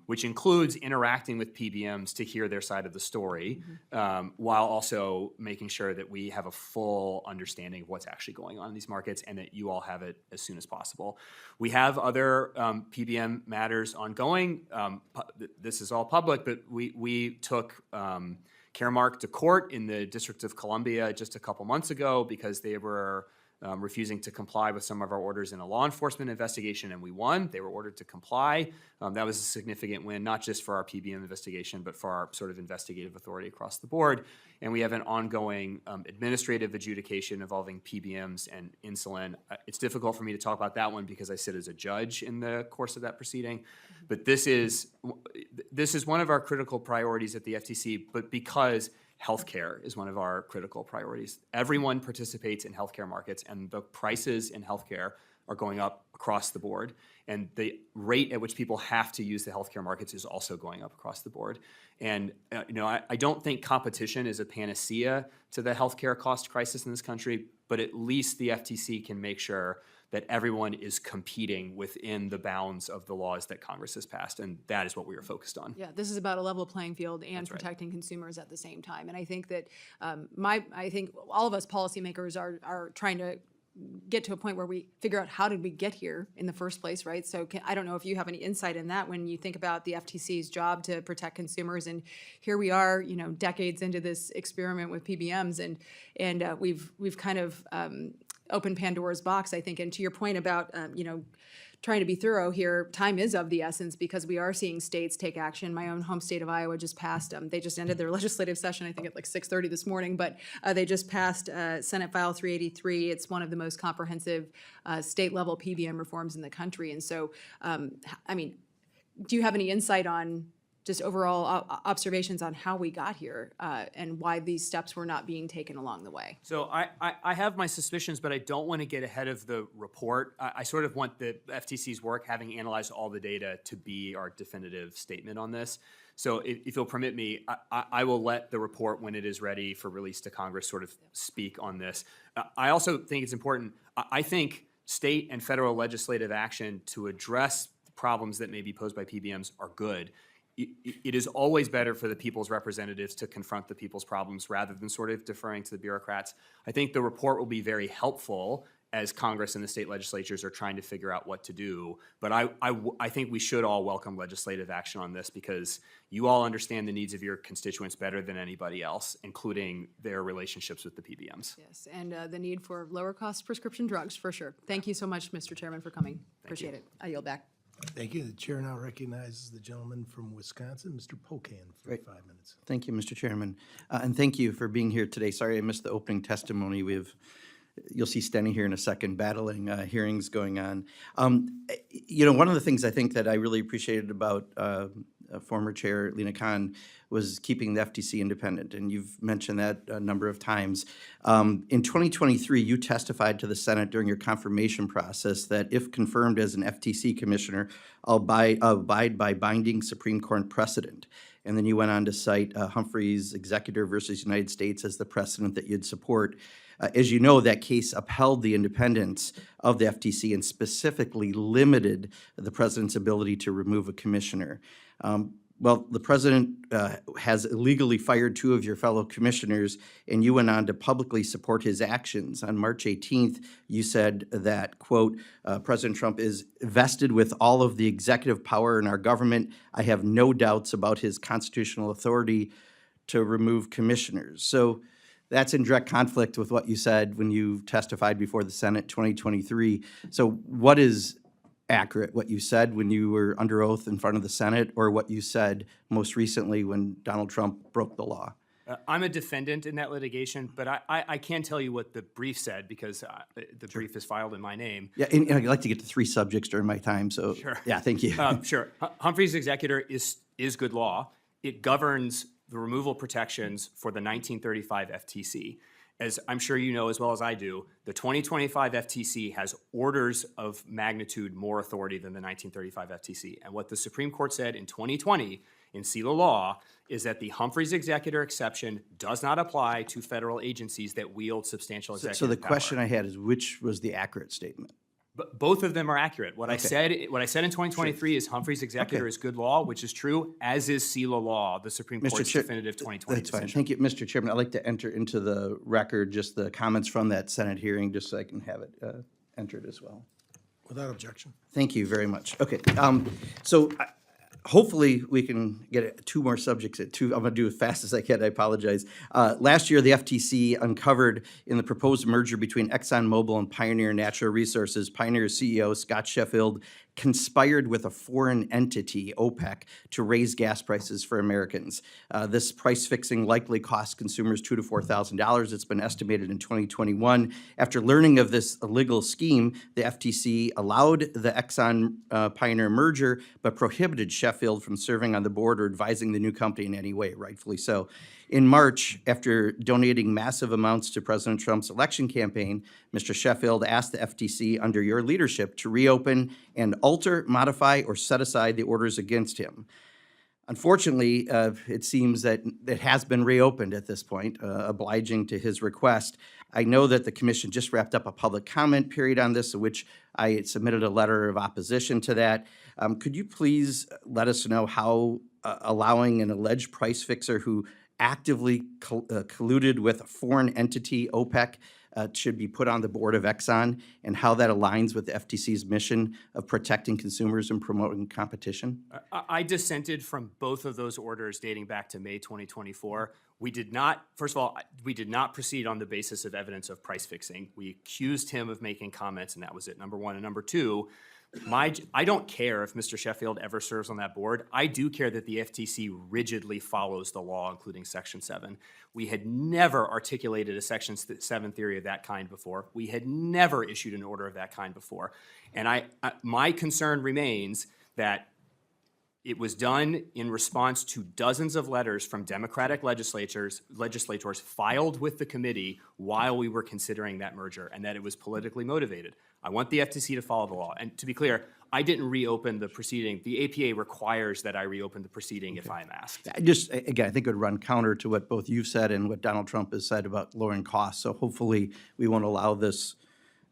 which includes interacting with PBMs to hear their side of the story, while also making sure that we have a full understanding of what's actually going on in these markets and that you all have it as soon as possible. We have other PBM matters ongoing. This is all public, but we took Caremark to court in the District of Columbia just a couple months ago because they were refusing to comply with some of our orders in a law enforcement investigation, and we won. They were ordered to comply. That was a significant win, not just for our PBM investigation, but for our sort of investigative authority across the board. And we have an ongoing administrative adjudication involving PBMs and insulin. It's difficult for me to talk about that one because I sit as a judge in the course of that proceeding. But this is one of our critical priorities at the FTC, but because healthcare is one of our critical priorities. Everyone participates in healthcare markets, and the prices in healthcare are going up across the board. And the rate at which people have to use the healthcare markets is also going up across the board. And I don't think competition is a panacea to the healthcare cost crisis in this country, but at least the FTC can make sure that everyone is competing within the bounds of the laws that Congress has passed, and that is what we are focused on. Yeah, this is about a level playing field and That's right. protecting consumers at the same time. And I think that I think all of us policymakers are trying to get to a point where we figure out how did we get here in the first place, right? So I don't know if you have any insight in that when you think about the FTC's job to protect consumers, and here we are, decades into this experiment with PBMs, and we've kind of opened Pandora's box, I think. And to your point about trying to be thorough here, time is of the essence because we are seeing states take action. My own home state of Iowa just passed, they just ended their legislative session, I think at like 6:30 this morning, but they just passed Senate File 383. It's one of the most comprehensive state-level PBM reforms in the country. And so, do you have any insight on just overall observations on how we got here and why these steps were not being taken along the way? So I have my suspicions, but I don't want to get ahead of the report. I sort of want the FTC's work, having analyzed all the data, to be our definitive statement on this. So if you'll permit me, I will let the report, when it is ready for release to Congress, sort of speak on this. I also think it's important. I think state and federal legislative action to address problems that may be posed by PBMs are good. It is always better for the people's representatives to confront the people's problems rather than sort of deferring to the bureaucrats. I think the report will be very helpful as Congress and the state legislatures are trying to figure out what to do. But I think we should all welcome legislative action on this because you all understand the needs of your constituents better than anybody else, including their relationships with the PBMs. Yes, and the need for lower cost prescription drugs, for sure. Thank you so much, Mr. Chairman, for coming. Appreciate it. I yield back. Thank you. The chair now recognizes the gentleman from Wisconsin, Mr. Pocan, for 5 minutes. Thank you, Mr. Chairman. And thank you for being here today. Sorry I missed the opening testimony. You'll see standing here in a second, battling hearings going on. One of the things I think that I really appreciated about former Chair Lena Khan was keeping the FTC independent, and you've mentioned that a number of times. In 2023, you testified to the Senate during your confirmation process that if confirmed as an FTC commissioner, I'll abide by binding Supreme Court precedent. And then you went on to cite Humphrey's Executor versus United States as the precedent that you'd support. As you know, that case upheld the independence of the FTC and specifically limited the president's ability to remove a commissioner. Well, the president has illegally fired 2 of your fellow commissioners, and you went on to publicly support his actions. On March 18th, you said that, quote, President Trump is vested with all of the executive power in our government. I have no doubts about his constitutional authority to remove commissioners. So that's in direct conflict with what you said when you testified before the Senate 2023. So what is accurate, what you said when you were under oath in front of the Senate, or what you said most recently when Donald Trump broke the law? I'm a defendant in that litigation, but I can tell you what the brief said because the brief is filed in my name. Yeah, and I'd like to get to 3 subjects during my time, so. Sure. Yeah, thank you. Sure. Humphrey's executor is good law. It governs the removal protections for the 1935 FTC. As I'm sure you know as well as I do, the 2025 FTC has orders of magnitude more authority than the 1935 FTC. And what the Supreme Court said in 2020 in SELA law is that the Humphrey's executor exception does not apply to federal agencies that wield substantial executive So the power. question I had is, which was the accurate statement? But both of them are accurate. What I said in 2023 is Humphrey's executor is good law, which is true, as is SELA law, the Supreme Court's Chair- definitive 2020 That's fine. decision. Thank you, Mr. Chairman. I'd like to enter into the record just the comments from that Senate hearing, just so I can have it entered as well. Without objection. Thank you very much. Okay, so hopefully we can get 2 more subjects at 2. I'm going to do as fast as I can. I apologize. Last year, the FTC uncovered in the proposed merger between ExxonMobil and Pioneer Natural Resources, Pioneer CEO Scott Sheffield conspired with a foreign entity, OPEC, to raise gas prices for Americans. This price fixing likely cost consumers $2,000 to $4,000. It's been estimated in 2021. After learning of this illegal scheme, the FTC allowed the Exxon Pioneer merger, but prohibited Sheffield from serving on the board or advising the new company in any way, rightfully so. In March, after donating massive amounts to President Trump's election campaign, Mr. Sheffield asked the FTC under your leadership to reopen and alter, modify, or set aside the orders against him. Unfortunately, it seems that it has been reopened at this point, obliging to his request. I know that the commission just wrapped up a public comment period on this, in which I submitted a letter of opposition to that. Could you please let us know how allowing an alleged price fixer who actively colluded with a foreign entity, OPEC, should be put on the board of Exxon, and how that aligns with the FTC's mission of protecting consumers and promoting competition? I dissented from both of those orders dating back to May 2024. We did not, first of all, we did not proceed on the basis of evidence of price fixing. We accused him of making comments, and that was it, number one. And number two, I don't care if Mr. Sheffield ever serves on that board. I do care that the FTC rigidly follows the law, including Section 7. We had never articulated a Section 7 theory of that kind before. We had never issued an order of that kind before. And my concern remains that it was done in response to dozens of letters from Democratic legislators filed with the committee while we were considering that merger, and that it was politically motivated. I want the FTC to follow the law. And to be clear, I didn't reopen the proceeding. The APA requires that I reopen the proceeding if I'm asked. Just, again, I think it would run counter to what both you've said and what Donald Trump has said about lowering costs. So hopefully we won't allow this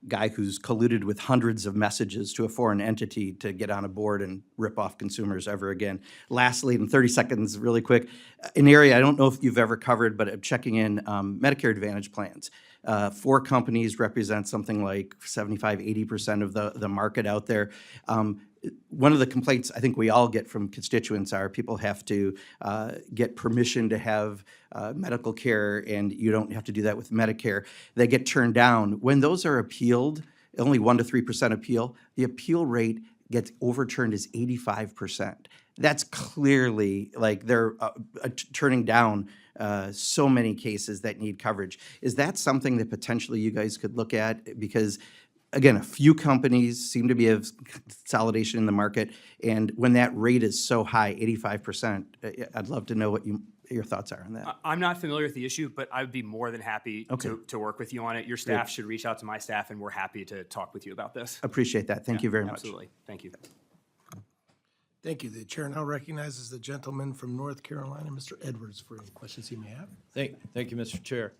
guy who's colluded with hundreds of messages to a foreign entity to get on a board and rip off consumers ever again. Lastly, in 30 seconds, really quick, an area I don't know if you've ever covered, but I'm checking in Medicare Advantage plans. 4 companies represent something like 75, 80% of the market out there. One of the complaints I think we all get from constituents are people have to get permission to have medical care, and you don't have to do that with Medicare. They get turned down. When those are appealed, only 1% to 3% appeal, the appeal rate gets overturned as 85%. That's clearly like they're turning down so many cases that need coverage. Is that something that potentially you guys could look at? Because again, a few companies seem to be of consolidation in the market, and when that rate is so high, 85%, I'd love to know what your thoughts are on that. I'm not familiar with the issue, but I would be more than happy to work with you on it. Your staff should reach out to my staff, and we're happy to talk with you about this. Appreciate that. Thank you very much. Absolutely. Thank you. Thank you. The chair now recognizes the gentleman from North Carolina, Mr. Edwards, for any questions he may have. Thank you, Mr. Chair.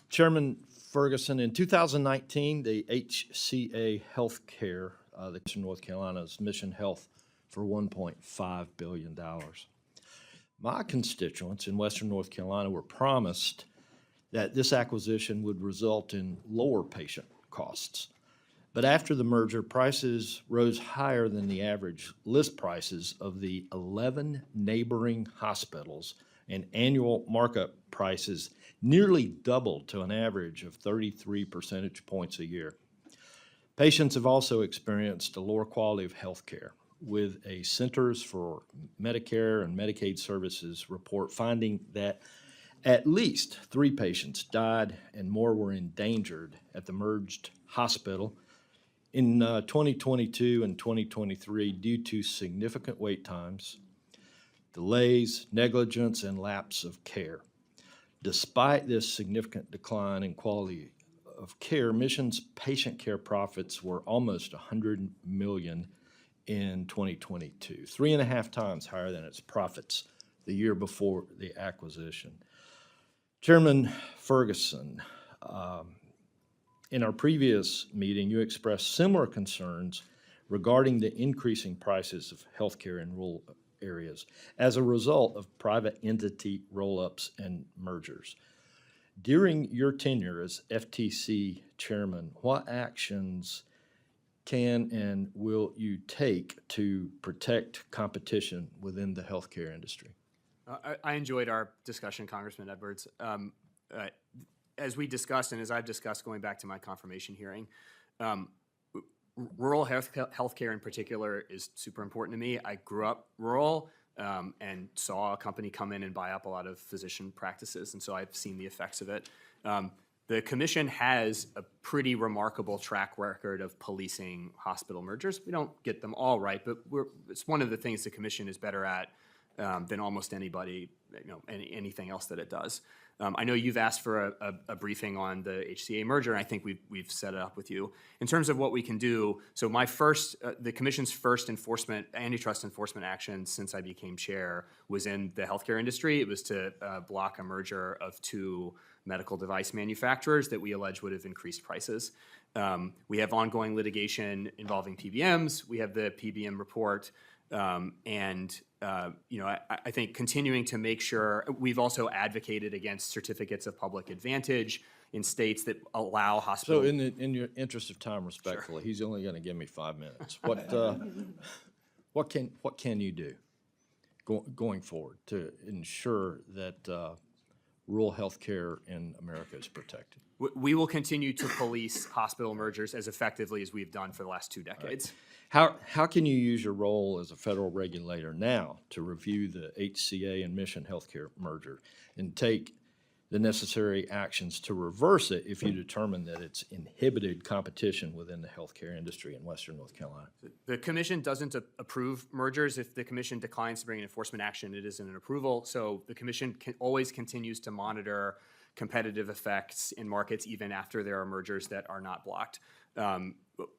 Chairman Ferguson, in 2019, the HCA Healthcare, the North Carolina's Mission Health for $1.5 billion. My constituents in Western North Carolina were promised that this acquisition would result in lower patient costs. But after the merger, prices rose higher than the average list prices of the 11 neighboring hospitals, and annual markup prices nearly doubled to an average of 33 percentage points a year. Patients have also experienced a lower quality of health care, with a Centers for Medicare and Medicaid Services report finding that at least 3 patients died and more were endangered at the merged hospital in 2022 and 2023 due to significant wait times, delays, negligence, and lapse of care. Despite this significant decline in quality of care, Mission's patient care profits were almost $100 million in 2022, 3.5 times higher than its profits the year before the acquisition. Chairman Ferguson, in our previous meeting, you expressed similar concerns regarding the increasing prices of healthcare in rural areas as a result of private entity roll-ups and mergers. During your tenure as FTC chairman, what actions can and will you take to protect competition within the healthcare industry? I enjoyed our discussion, Congressman Edwards. As we discussed, and as I've discussed going back to my confirmation hearing, rural healthcare in particular is super important to me. I grew up rural and saw a company come in and buy up a lot of physician practices, and so I've seen the effects of it. The commission has a pretty remarkable track record of policing hospital mergers. We don't get them all right, but it's one of the things the commission is better at than almost anybody, anything else that it does. I know you've asked for a briefing on the HCA merger, and I think we've set it up with you. In terms of what we can do, so the commission's first antitrust enforcement action since I became chair was in the healthcare industry. It was to block a merger of 2 medical device manufacturers that we allege would have increased prices. We have ongoing litigation involving PBMs. We have the PBM report. I think continuing to make sure, we've also advocated against certificates of public advantage in states that allow hospitals. So in your interest of time, respectfully, he's only going to give me 5 minutes. What can you do going forward to ensure that rural health care in America is protected? We will continue to police hospital mergers as effectively as we've done for the last 2 decades. How can you use your role as a federal regulator now to review the HCA and Mission Healthcare merger and take the necessary actions to reverse it if you determine that it's inhibited competition within the healthcare industry in Western North Carolina? The commission doesn't approve mergers. If the commission declines to bring an enforcement action, it isn't an approval. So the commission always continues to monitor competitive effects in markets even after there are mergers that are not blocked.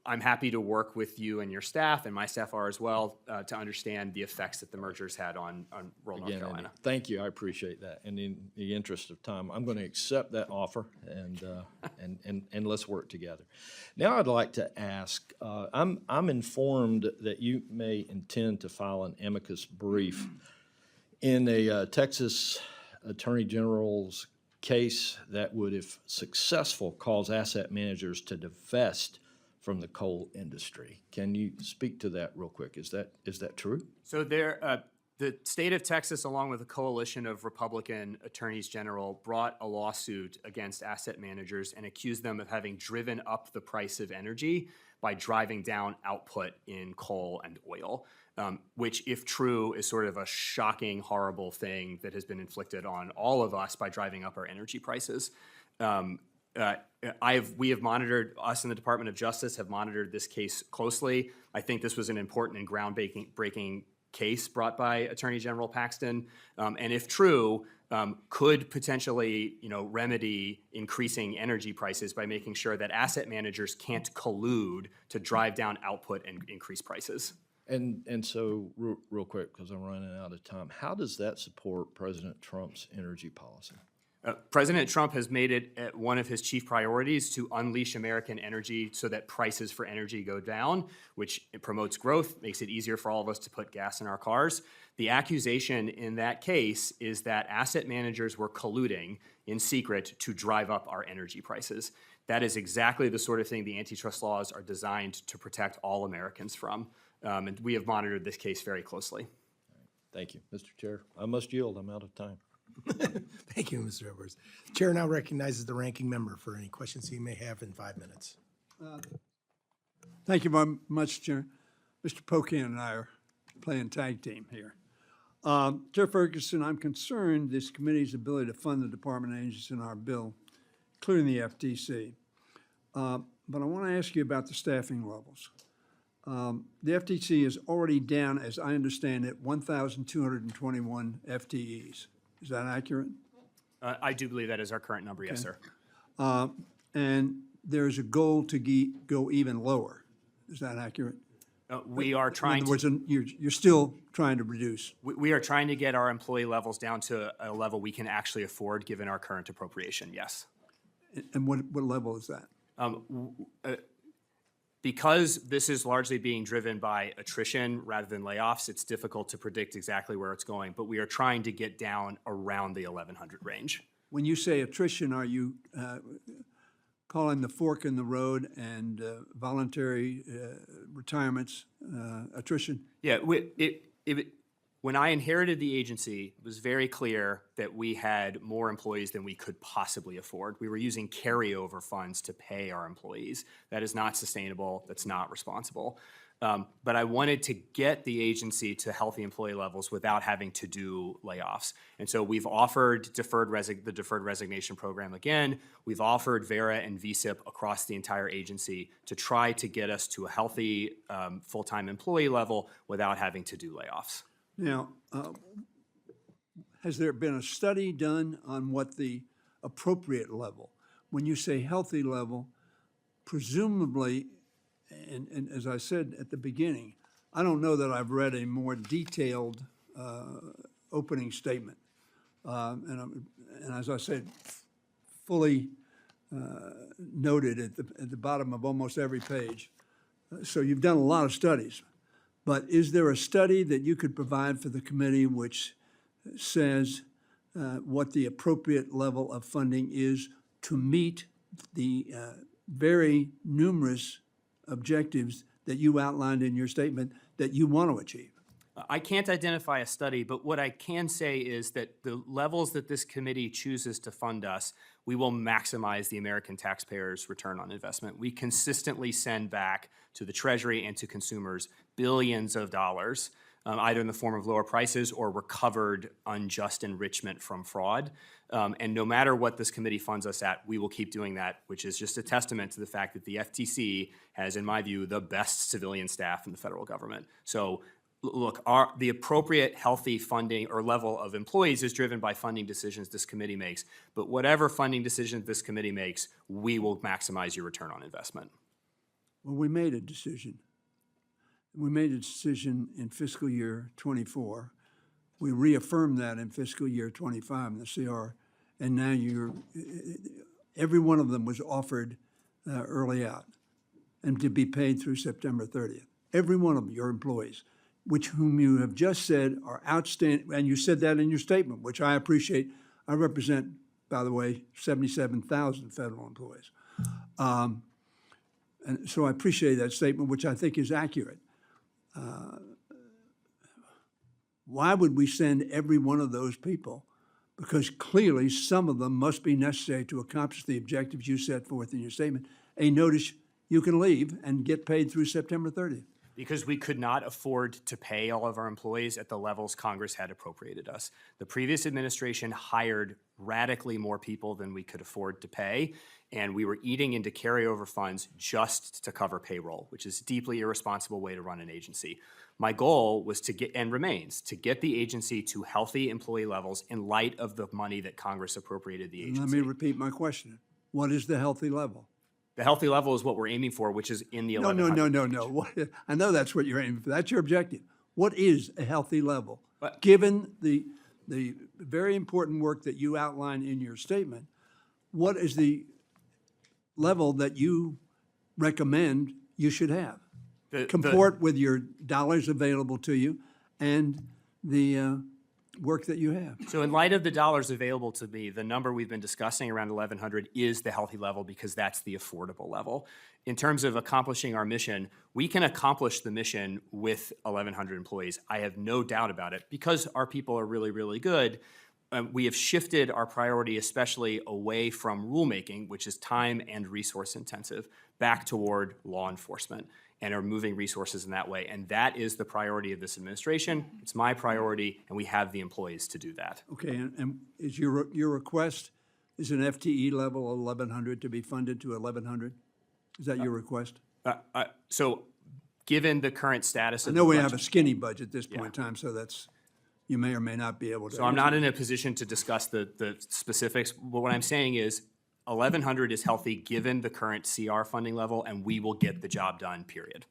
I'm happy to work with you and your staff, and my staff are as well, to understand the effects that the mergers had on rural North Carolina. Thank you. I appreciate that. And in the interest of time, I'm going to accept that offer and let's work together. Now I'd like to ask, I'm informed that you may intend to file an amicus brief in a Texas Attorney General's case that would, if successful, cause asset managers to divest from the coal industry. Can you speak to that real quick? Is that true? So the state of Texas, along with a coalition of Republican attorneys general, brought a lawsuit against asset managers and accused them of having driven up the price of energy by driving down output in coal and oil, which, if true, is sort of a shocking, horrible thing that has been inflicted on all of us by driving up our energy prices. We have monitored, us in the Department of Justice have monitored this case closely. I think this was an important and groundbreaking case brought by Attorney General Paxton, and if true, could potentially, remedy increasing energy prices by making sure that asset managers can't collude to drive down output and increase prices. And so, real quick, because I'm running out of time, how does that support President Trump's energy policy? President Trump has made it one of his chief priorities to unleash American energy so that prices for energy go down, which it promotes growth, makes it easier for all of us to put gas in our cars. The accusation in that case is that asset managers were colluding in secret to drive up our energy prices. That is exactly the sort of thing the antitrust laws are designed to protect all Americans from. And we have monitored this case very closely. Thank you, Mr. Chair. I must yield. I'm out of time. Thank you, Mr. Edwards. Chair now recognizes the ranking member for any questions he may have in 5 minutes. Thank you very much, Chair. Mr. Pocan and I are playing tag team here. Chair Ferguson, I'm concerned this committee's ability to fund the department agencies in our bill, including the FTC. But I want to ask you about the staffing levels. The FTC is already down, as I understand it, 1,221 FTEs. Is that accurate? I do believe that is our current number, yes, sir. And there's a goal to go even lower. Is that accurate? We are trying In to. other words, you're still trying to reduce. We are trying to get our employee levels down to a level we can actually afford, given our current appropriation, yes. And what level is that? Because this is largely being driven by attrition rather than layoffs, it's difficult to predict exactly where it's going, but we are trying to get down around the 1,100 range. When you say attrition, are you calling the fork in the road and voluntary retirements attrition? Yeah, when I inherited the agency, it was very clear that we had more employees than we could possibly afford. We were using carryover funds to pay our employees. That is not sustainable. That's not responsible. But I wanted to get the agency to healthy employee levels without having to do layoffs. And so we've offered the deferred resignation program again. We've offered VERA and VSIP across the entire agency to try to get us to a healthy full-time employee level without having to do layoffs. Now, has there been a study done on what the appropriate level, when you say healthy level, presumably, and as I said at the beginning, I don't know that I've read a more detailed opening statement. And as I said, fully noted at the bottom of almost every page. So you've done a lot of studies. But is there a study that you could provide for the committee which says what the appropriate level of funding is to meet the very numerous objectives that you outlined in your statement that you want to achieve? I can't identify a study, but what I can say is that the levels that this committee chooses to fund us, we will maximize the American taxpayers' return on investment. We consistently send back to the Treasury and to consumers billions of dollars, either in the form of lower prices or recovered unjust enrichment from fraud. And no matter what this committee funds us at, we will keep doing that, which is just a testament to the fact that the FTC has, in my view, the best civilian staff in the federal government. So look, the appropriate healthy funding or level of employees is driven by funding decisions this committee makes. But whatever funding decisions this committee makes, we will maximize your return on investment. Well, we made a decision. We made a decision in fiscal year '24. We reaffirmed that in fiscal year '25 in the CR. And now every one of them was offered early out and to be paid through September 30th. Every one of them, your employees, whom you have just said are outstanding, and you said that in your statement, which I appreciate. I represent, by the way, 77,000 federal employees. And so I appreciate that statement, which I think is accurate. Why would we send every one of those people? Because clearly some of them must be necessary to accomplish the objectives you set forth in your statement. A notice you can leave and get paid through September 30th. Because we could not afford to pay all of our employees at the levels Congress had appropriated us. The previous administration hired radically more people than we could afford to pay, and we were eating into carryover funds just to cover payroll, which is a deeply irresponsible way to run an agency. My goal was to get, and remains, to get the agency to healthy employee levels in light of the money that Congress appropriated the agency. Let me repeat my question. What is the healthy level? The healthy level is what we're aiming for, which is in the 1100. No. I know that's what you're aiming for. That's your objective. What is a healthy level? But- Given the the very important work that you outline in your statement, what is the level that you recommend you should have? Comport with your dollars available to you and the work that you have. So in light of the dollars available to me, the number we've been discussing around 1,100 is the healthy level because that's the affordable level. In terms of accomplishing our mission, we can accomplish the mission with 1,100 employees. I have no doubt about it because our people are really, really good. We have shifted our priority, especially away from rulemaking, which is time and resource intensive, back toward law enforcement, and are moving resources in that way. And that is the priority of this administration. It's my priority, and we have the employees to do that. Okay, and is your request, is an FTE level of 1,100 to be funded to 1,100? Is that your request? So given the current status I of know the we budget- have a skinny budget at this point in time, so that's, you may or may not be able to. So I'm not in a position to discuss the specifics, but what I'm saying is 1,100 is healthy given the current CR funding level, and we will get the job done, period.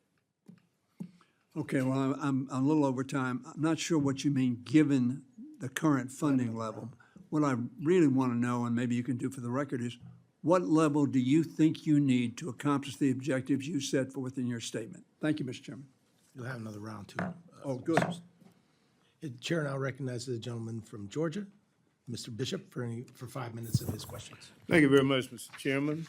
Okay, well, I'm a little over time. I'm not sure what you mean, given the current funding level. What I really want to know, and maybe you can do for the record, is what level do you think you need to accomplish the objectives you set forth in your statement? Thank you, Mr. Chairman. You'll have another round, too. Oh, good. The Chair now recognizes the gentleman from Georgia, Mr. Bishop, for 5 minutes of his questions. Thank you very much, Mr. Chairman.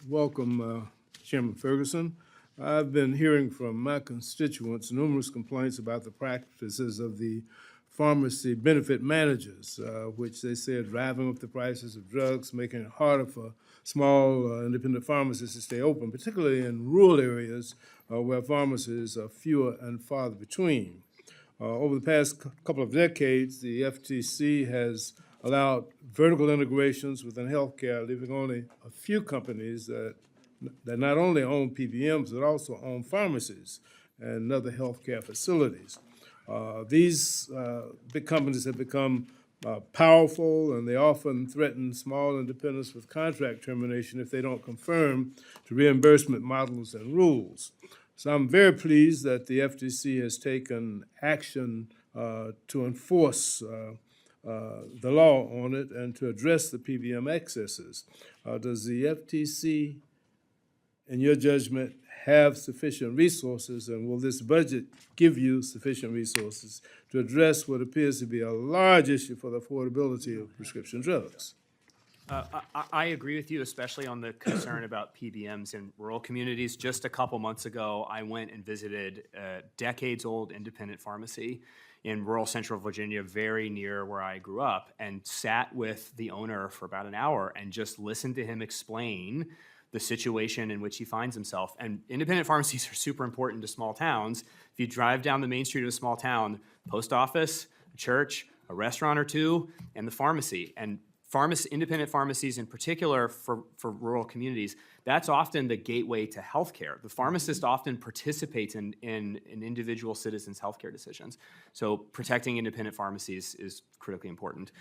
Welcome, Chairman Ferguson. I've been hearing from my constituents numerous complaints about the practices of the pharmacy benefit managers, which they say are driving up the prices of drugs, making it harder for small independent pharmacies to stay open, particularly in rural areas where pharmacies are fewer and farther between. Over the past couple of decades, the FTC has allowed vertical integrations within healthcare, leaving only a few companies that not only own PBMs, but also own pharmacies and other healthcare facilities. These big companies have become powerful, and they often threaten small independents with contract termination if they don't conform to reimbursement models and rules. So I'm very pleased that the FTC has taken action to enforce the law on it and to address the PBM excesses. Does the FTC, in your judgment, have sufficient resources, and will this budget give you sufficient resources to address what appears to be a large issue for the affordability of prescription drugs? I agree with you, especially on the concern about PBMs in rural communities. Just a couple months ago, I went and visited a decades-old independent pharmacy in rural central Virginia, very near where I grew up, and sat with the owner for about an hour and just listened to him explain the situation in which he finds himself. And independent pharmacies are super important to small towns. If you drive down the main street of a small town, post office, a church, a restaurant or two, and the pharmacy. And independent pharmacies in particular for rural communities, that's often the gateway to healthcare. The pharmacist often participates in individual citizens' healthcare decisions. So protecting independent pharmacies is critically important.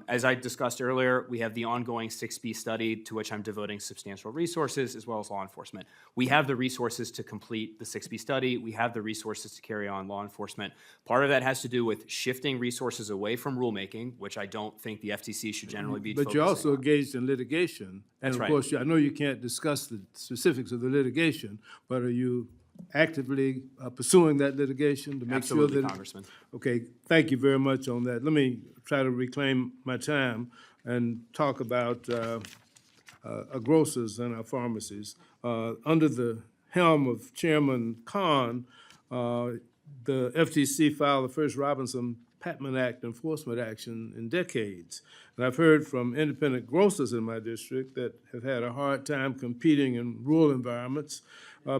As I discussed earlier, we have the ongoing 6B study to which I'm devoting substantial resources as well as law enforcement. We have the resources to complete the 6B study. We have the resources to carry on law enforcement. Part of that has to do with shifting resources away from rulemaking, which I don't think the FTC should generally be But you're focusing also on. engaged in litigation. That's And right. of course, I know you can't discuss the specifics of the litigation, but are you actively pursuing that litigation to make sure that? Absolutely, Congressman. Okay, thank you very much on that. Let me try to reclaim my time and talk about our grocers and our pharmacies. Under the helm of Chairman Khan, the FTC filed the first Robinson-Patman Act enforcement action in decades. And I've heard from independent grocers in my district that have had a hard time competing in rural environments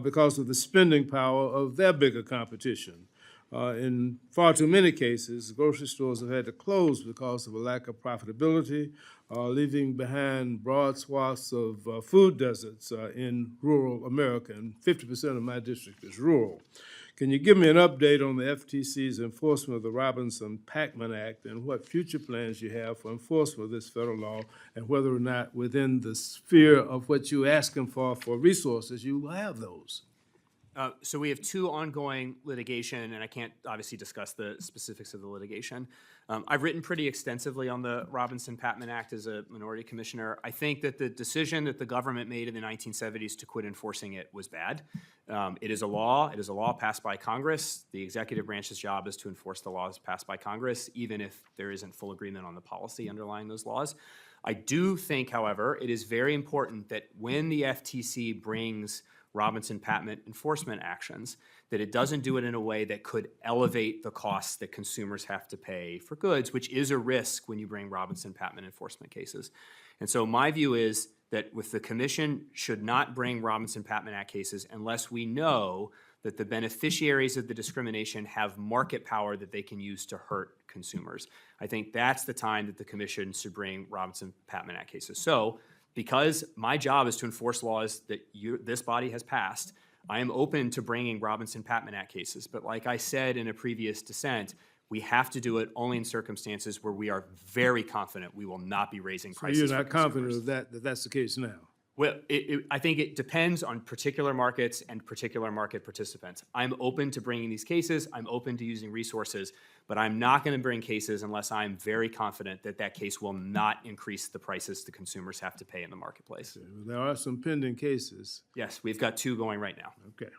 because of the spending power of their bigger competition. In far too many cases, grocery stores have had to close because of a lack of profitability, leaving behind broad swaths of food deserts in rural America, and 50% of my district is rural. Can you give me an update on the FTC's enforcement of the Robinson-Patman Act and what future plans you have for enforcement of this federal law, and whether or not within the sphere of what you're asking for resources, you will have those? So we have two ongoing litigation, and I can't obviously discuss the specifics of the litigation. I've written pretty extensively on the Robinson-Patman Act as a minority commissioner. I think that the decision that the government made in the 1970s to quit enforcing it was bad. It is a law. It is a law passed by Congress. The executive branch's job is to enforce the laws passed by Congress, even if there isn't full agreement on the policy underlying those laws. I do think, however, it is very important that when the FTC brings Robinson-Patman enforcement actions, that it doesn't do it in a way that could elevate the costs that consumers have to pay for goods, which is a risk when you bring Robinson-Patman enforcement cases. And so my view is that with the commission should not bring Robinson-Patman Act cases unless we know that the beneficiaries of the discrimination have market power that they can use to hurt consumers. I think that's the time that the commission should bring Robinson-Patman Act cases. So because my job is to enforce laws that this body has passed, I am open to bringing Robinson-Patman Act cases. But like I said in a previous dissent, we have to do it only in circumstances where we are very confident we will not be raising So prices. you're not for confident consumers. of that that's the case now? Well, I think it depends on particular markets and particular market participants. I'm open to bringing these cases. I'm open to using resources, but I'm not going to bring cases unless I'm very confident that that case will not increase the prices the consumers have to pay in the marketplace. There are some pending cases. Yes, we've got two going right now. Okay.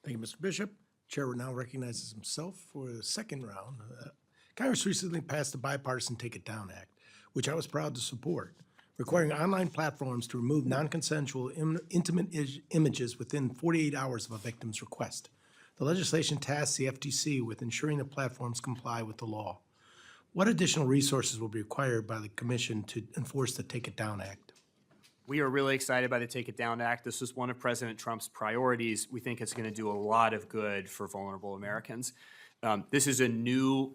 Thank you, Mr. Bishop. Chair now recognizes himself for the second round. Congress recently passed the Bipartisan Take It Down Act, which I was proud to support, requiring online platforms to remove non-consensual intimate images within 48 hours of a victim's request. The legislation tasks the FTC with ensuring the platforms comply with the law. What additional resources will be required by the Commission to enforce the Take It Down Act? We are really excited by the Take It Down Act. This was one of President Trump's priorities. We think it's going to do a lot of good for vulnerable Americans. This is a new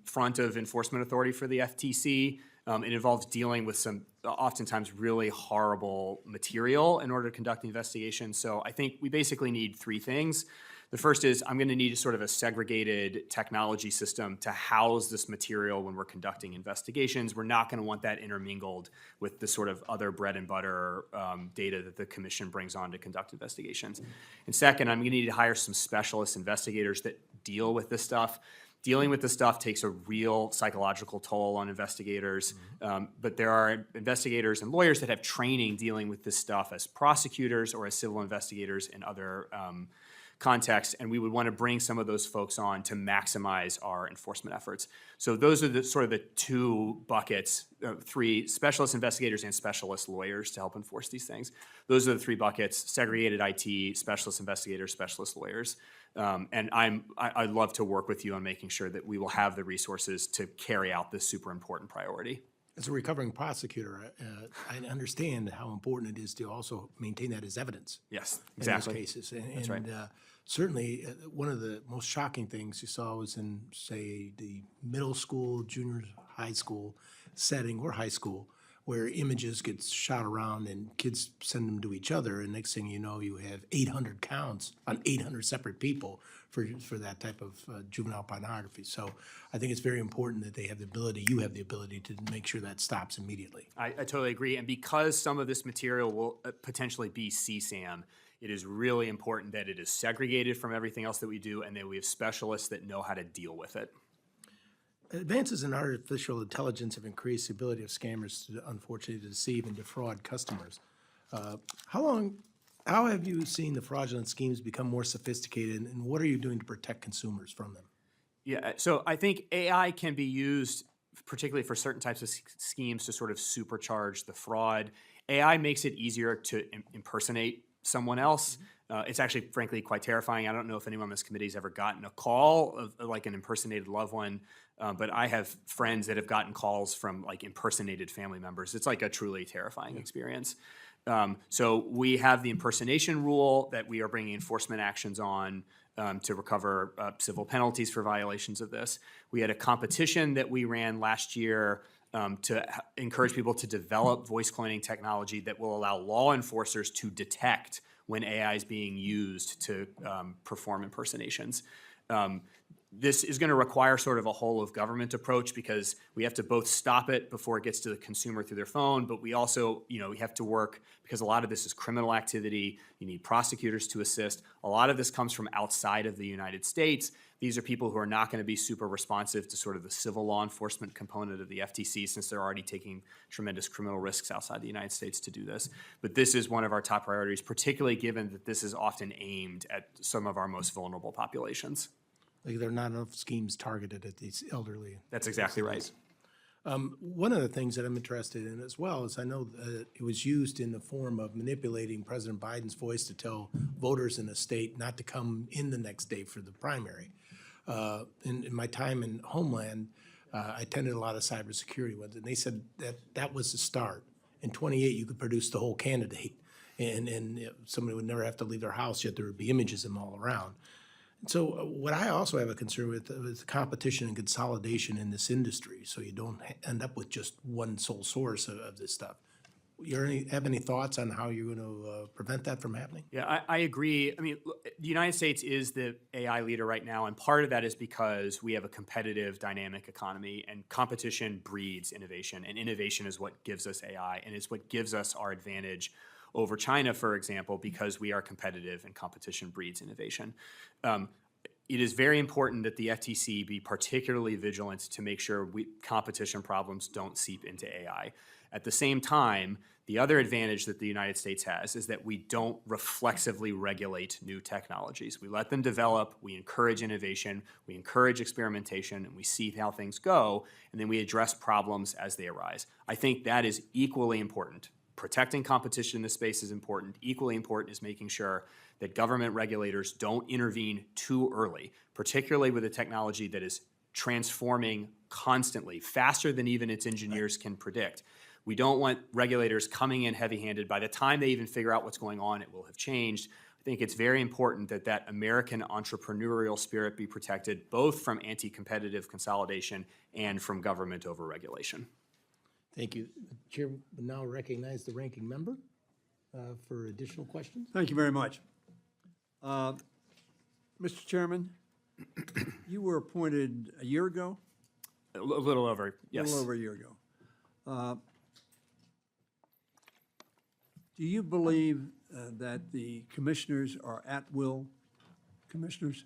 front of enforcement authority for the FTC. It involves dealing with some oftentimes really horrible material in order to conduct the investigation. So I think we basically need three things. The first is I'm going to need sort of a segregated technology system to house this material when we're conducting investigations. We're not going to want that intermingled with the sort of other bread and butter data that the commission brings on to conduct investigations. And second, I'm going to need to hire some specialist investigators that deal with this stuff. Dealing with this stuff takes a real psychological toll on investigators, but there are investigators and lawyers that have training dealing with this stuff as prosecutors or as civil investigators in other context, and we would want to bring some of those folks on to maximize our enforcement efforts. So those are the sort of the two buckets, three specialist investigators and specialist lawyers to help enforce these things. Those are the three buckets: segregated IT, specialist investigators, specialist lawyers. And I'd love to work with you on making sure that we will have the resources to carry out this super important priority. As a recovering prosecutor, I understand how important it is to also maintain that as evidence. Yes, In those exactly. cases. That's right. Certainly, one of the most shocking things you saw was in, say, the middle school, junior high school setting or high school, where images get shot around and kids send them to each other, and next thing you know, you have 800 counts on 800 separate people for that type of juvenile pornography. So I think it's very important that they have the ability, you have the ability to make sure that stops immediately. I totally agree. And because some of this material will potentially be CSAM, it is really important that it is segregated from everything else that we do and that we have specialists that know how to deal with it. Advances in artificial intelligence have increased the ability of scammers to unfortunately deceive and defraud customers. How have you seen the fraudulent schemes become more sophisticated, and what are you doing to protect consumers from them? Yeah, so I think AI can be used particularly for certain types of schemes to sort of supercharge the fraud. AI makes it easier to impersonate someone else. It's actually, frankly, quite terrifying. I don't know if anyone on this committee has ever gotten a call of like an impersonated loved one, but I have friends that have gotten calls from like impersonated family members. It's like a truly terrifying experience. So we have the impersonation rule that we are bringing enforcement actions on to recover civil penalties for violations of this. We had a competition that we ran last year to encourage people to develop voice cloning technology that will allow law enforcers to detect when AI is being used to perform impersonations. This is going to require sort of a whole of government approach because we have to both stop it before it gets to the consumer through their phone, but we also, we have to work because a lot of this is criminal activity. You need prosecutors to assist. A lot of this comes from outside of the United States. These are people who are not going to be super responsive to sort of the civil law enforcement component of the FTC since they're already taking tremendous criminal risks outside the United States to do this. But this is one of our top priorities, particularly given that this is often aimed at some of our most vulnerable populations. Like there are not enough schemes targeted at these elderly. That's exactly right. One of the things that I'm interested in as well is I know that it was used in the form of manipulating President Biden's voice to tell voters in a state not to come in the next day for the primary. In my time in Homeland, I attended a lot of cybersecurity ones, and they said that was the start. In 28, you could produce the whole candidate, and somebody would never have to leave their house, yet there would be images of them all around. So what I also have a concern with is competition and consolidation in this industry, so you don't end up with just one sole source of this stuff. You have any thoughts on how you're going to prevent that from happening? Yeah, I agree. I mean, the United States is the AI leader right now, and part of that is because we have a competitive, dynamic economy, and competition breeds innovation, and innovation is what gives us AI, and it's what gives us our advantage over China, for example, because we are competitive and competition breeds innovation. It is very important that the FTC be particularly vigilant to make sure competition problems don't seep into AI. At the same time, the other advantage that the United States has is that we don't reflexively regulate new technologies. We let them develop, we encourage innovation, we encourage experimentation, and we see how things go, and then we address problems as they arise. I think that is equally important. Protecting competition in this space is important. Equally important is making sure that government regulators don't intervene too early, particularly with a technology that is transforming constantly, faster than even its engineers can predict. We don't want regulators coming in heavy-handed. By the time they even figure out what's going on, it will have changed. I think it's very important that that American entrepreneurial spirit be protected, both from anti-competitive consolidation and from government overregulation. Thank you. The chair will now recognize the ranking member for additional questions. Thank you very much. Mr. Chairman, you were appointed a year ago? A little over, yes. A little over a year ago. Do you believe that the commissioners are at-will commissioners?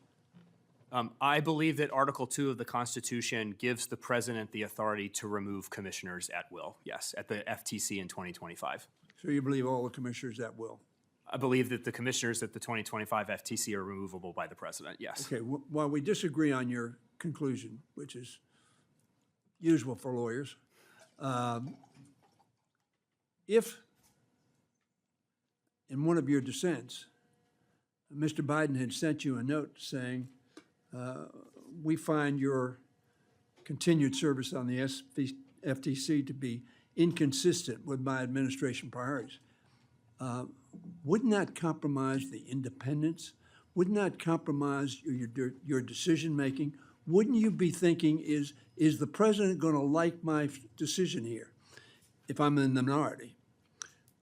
I believe that Article 2 of the Constitution gives the president the authority to remove commissioners at will, yes, at the FTC in 2025. So you believe all the commissioners at will? I believe that the commissioners at the 2025 FTC are removable by the president, yes. Okay, while we disagree on your conclusion, which is usual for lawyers, if in one of your dissents, Mr. Biden had sent you a note saying, we find your continued service on the FTC to be inconsistent with my administration priorities. Wouldn't that compromise the independence? Wouldn't that compromise your decision-making? Wouldn't you be thinking, is the president going to like my decision here if I'm in the minority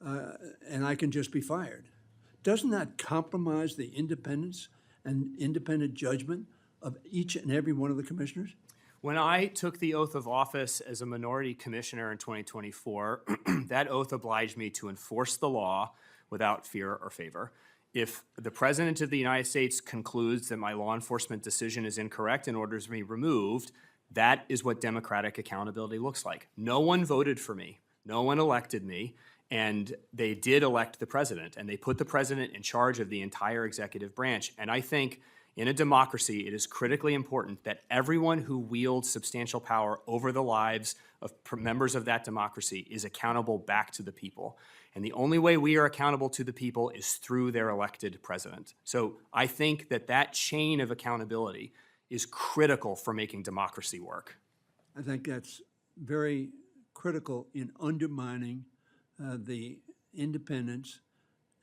and I can just be fired? Doesn't that compromise the independence and independent judgment of each and every one of the commissioners? When I took the oath of office as a minority commissioner in 2024, that oath obliged me to enforce the law without fear or favor. If the President of the United States concludes that my law enforcement decision is incorrect and orders me removed, that is what democratic accountability looks like. No one voted for me. No one elected me. And they did elect the president, and they put the president in charge of the entire executive branch. And I think in a democracy, it is critically important that everyone who wields substantial power over the lives of members of that democracy is accountable back to the people. And the only way we are accountable to the people is through their elected president. So I think that that chain of accountability is critical for making democracy work. I think that's very critical in undermining the independence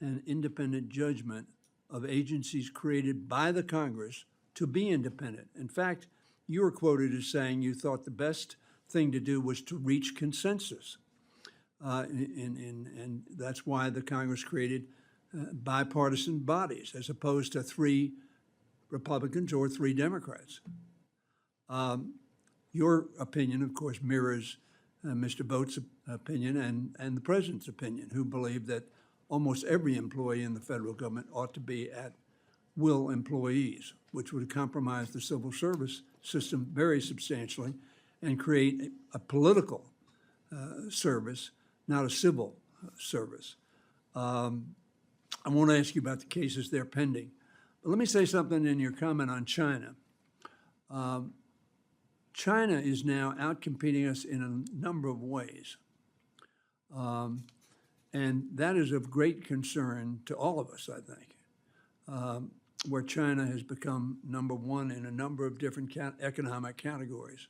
and independent judgment of agencies created by the Congress to be independent. In fact, you were quoted as saying you thought the best thing to do was to reach consensus. And that's why the Congress created bipartisan bodies as opposed to 3 Republicans or 3 Democrats. Your opinion, of course, mirrors Mr. Boat's opinion and the president's opinion, who believe that almost every employee in the federal government ought to be at-will employees, which would compromise the civil service system very substantially and create a political service, not a civil service. I won't ask you about the cases they're pending, but let me say something in your comment on China. China is now outcompeting us in a number of ways. And that is of great concern to all of us, I think, where China has become number one in a number of different economic categories.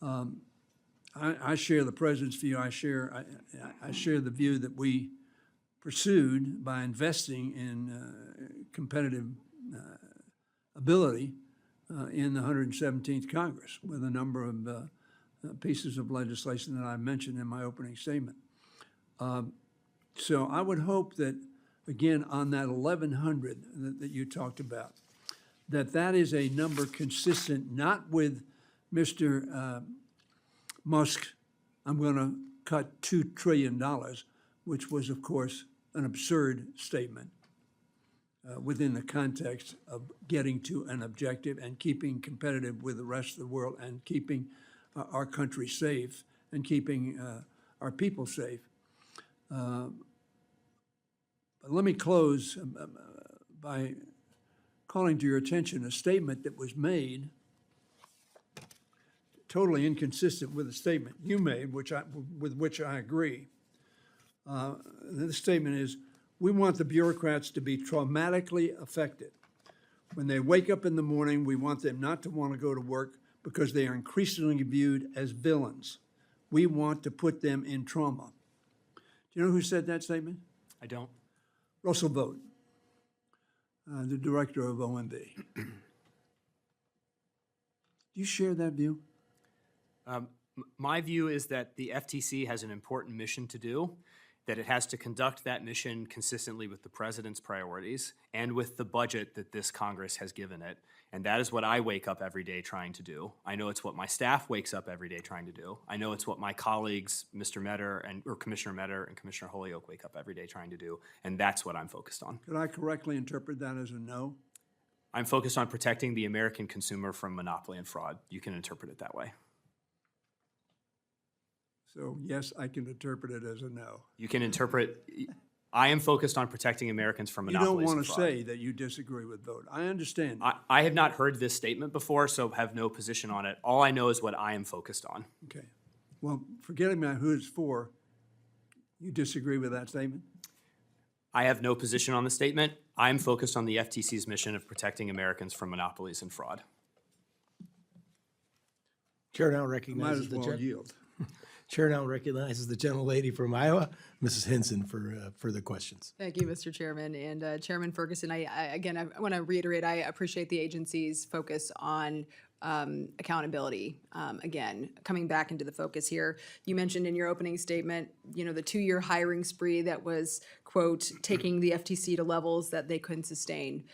I share the president's view. I share the view that we pursued by investing in competitive ability in the 117th Congress with a number of pieces of legislation that I mentioned in my opening statement. So I would hope that, again, on that 1,100 that you talked about, that is a number consistent, not with Mr. Musk, I'm going to cut $2 trillion, which was, of course, an absurd statement within the context of getting to an objective and keeping competitive with the rest of the world and keeping our country safe and keeping our people safe. But let me close by calling to your attention a statement that was made, totally inconsistent with the statement you made, with which I agree. The statement is, we want the bureaucrats to be traumatically affected. When they wake up in the morning, we want them not to want to go to work because they are increasingly viewed as villains. We want to put them in trauma. Do you know who said that statement? I don't. Russell Vogt, the director of OMB. Do you share that view? My view is that the FTC has an important mission to do, that it has to conduct that mission consistently with the president's priorities and with the budget that this Congress has given it. And that is what I wake up every day trying to do. I know it's what my staff wakes up every day trying to do. I know it's what my colleagues, Mr. Metter or Commissioner Metter and Commissioner Holyoke wake up every day trying to do. And that's what I'm focused on. Could I correctly interpret that as a no? I'm focused on protecting the American consumer from monopoly and fraud. You can interpret it that way. So yes, I can interpret it as a no. You can interpret, I am focused on protecting Americans from You don't monopolies want and to fraud. say that you disagree with Vogt. I understand. I have not heard this statement before, so have no position on it. All I know is what I am focused on. Okay. Well, forgetting about who it's for, you disagree with that statement? I have no position on the statement. I am focused on the FTC's mission of protecting Americans from monopolies and fraud. Chair now Might recognizes as the well yield. Chair now recognizes the gentlelady from Iowa, Mrs. Hinson, for further questions. Thank you, Mr. Chairman. And Chairman Ferguson, I want to reiterate, I appreciate the agency's focus on accountability. Again, coming back into the focus here, you mentioned in your opening statement, the 2-year hiring spree that was, quote, taking the FTC to levels that they couldn't sustain.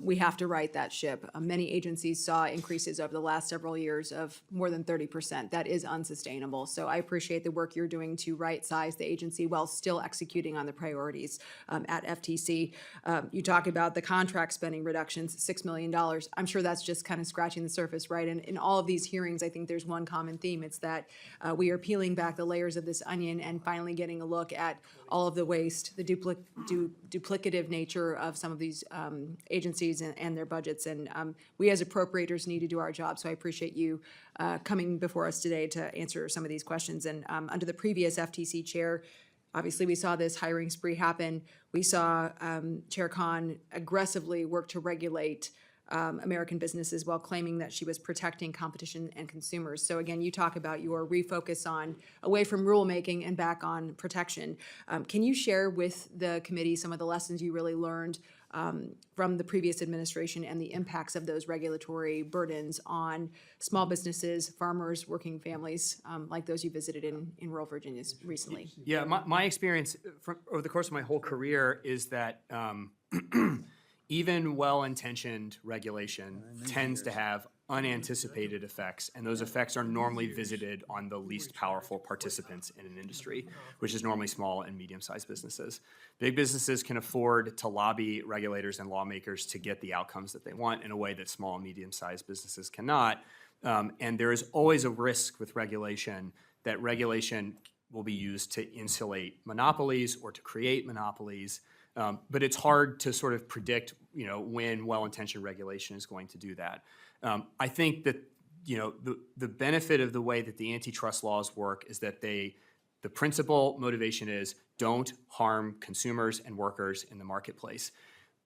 We have to right that ship. Many agencies saw increases over the last several years of more than 30%. That is unsustainable. So I appreciate the work you're doing to right-size the agency while still executing on the priorities at FTC. You talk about the contract spending reductions, $6 million. I'm sure that's just kind of scratching the surface, right? And in all of these hearings, I think there's one common theme. It's that we are peeling back the layers of this onion and finally getting a look at all of the waste, the duplicative nature of some of these agencies and their budgets. And we as appropriators need to do our job. So I appreciate you coming before us today to answer some of these questions. And under the previous FTC chair, obviously we saw this hiring spree happen. We saw Chair Khan aggressively work to regulate American businesses while claiming that she was protecting competition and consumers. So again, you talk about your refocus on away from rulemaking and back on protection. Can you share with the committee some of the lessons you really learned from the previous administration and the impacts of those regulatory burdens on small businesses, farmers, working families, like those you visited in rural Virginia recently? Yeah, my experience over the course of my whole career is that even well-intentioned regulation tends to have unanticipated effects, and those effects are normally visited on the least powerful participants in an industry, which is normally small and medium-sized businesses. Big businesses can afford to lobby regulators and lawmakers to get the outcomes that they want in a way that small and medium-sized businesses cannot. And there is always a risk with regulation that regulation will be used to insulate monopolies or to create monopolies. But it's hard to sort of predict, when well-intentioned regulation is going to do that. I think that, the benefit of the way that the antitrust laws work is that the principal motivation is don't harm consumers and workers in the marketplace.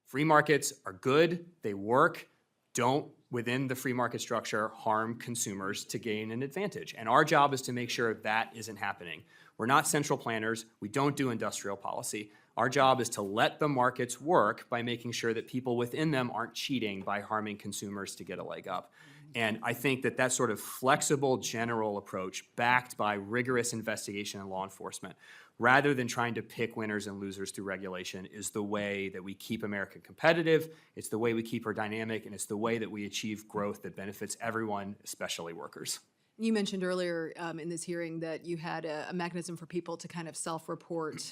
Free markets are good, they work. Don't, within the free market structure, harm consumers to gain an advantage. And our job is to make sure that isn't happening. We're not central planners. We don't do industrial policy. Our job is to let the markets work by making sure that people within them aren't cheating by harming consumers to get a leg up. And I think that that sort of flexible general approach backed by rigorous investigation and law enforcement, rather than trying to pick winners and losers through regulation, is the way that we keep America competitive, it's the way we keep her dynamic, and it's the way that we achieve growth that benefits everyone, especially workers. You mentioned earlier in this hearing that you had a mechanism for people to kind of self-report.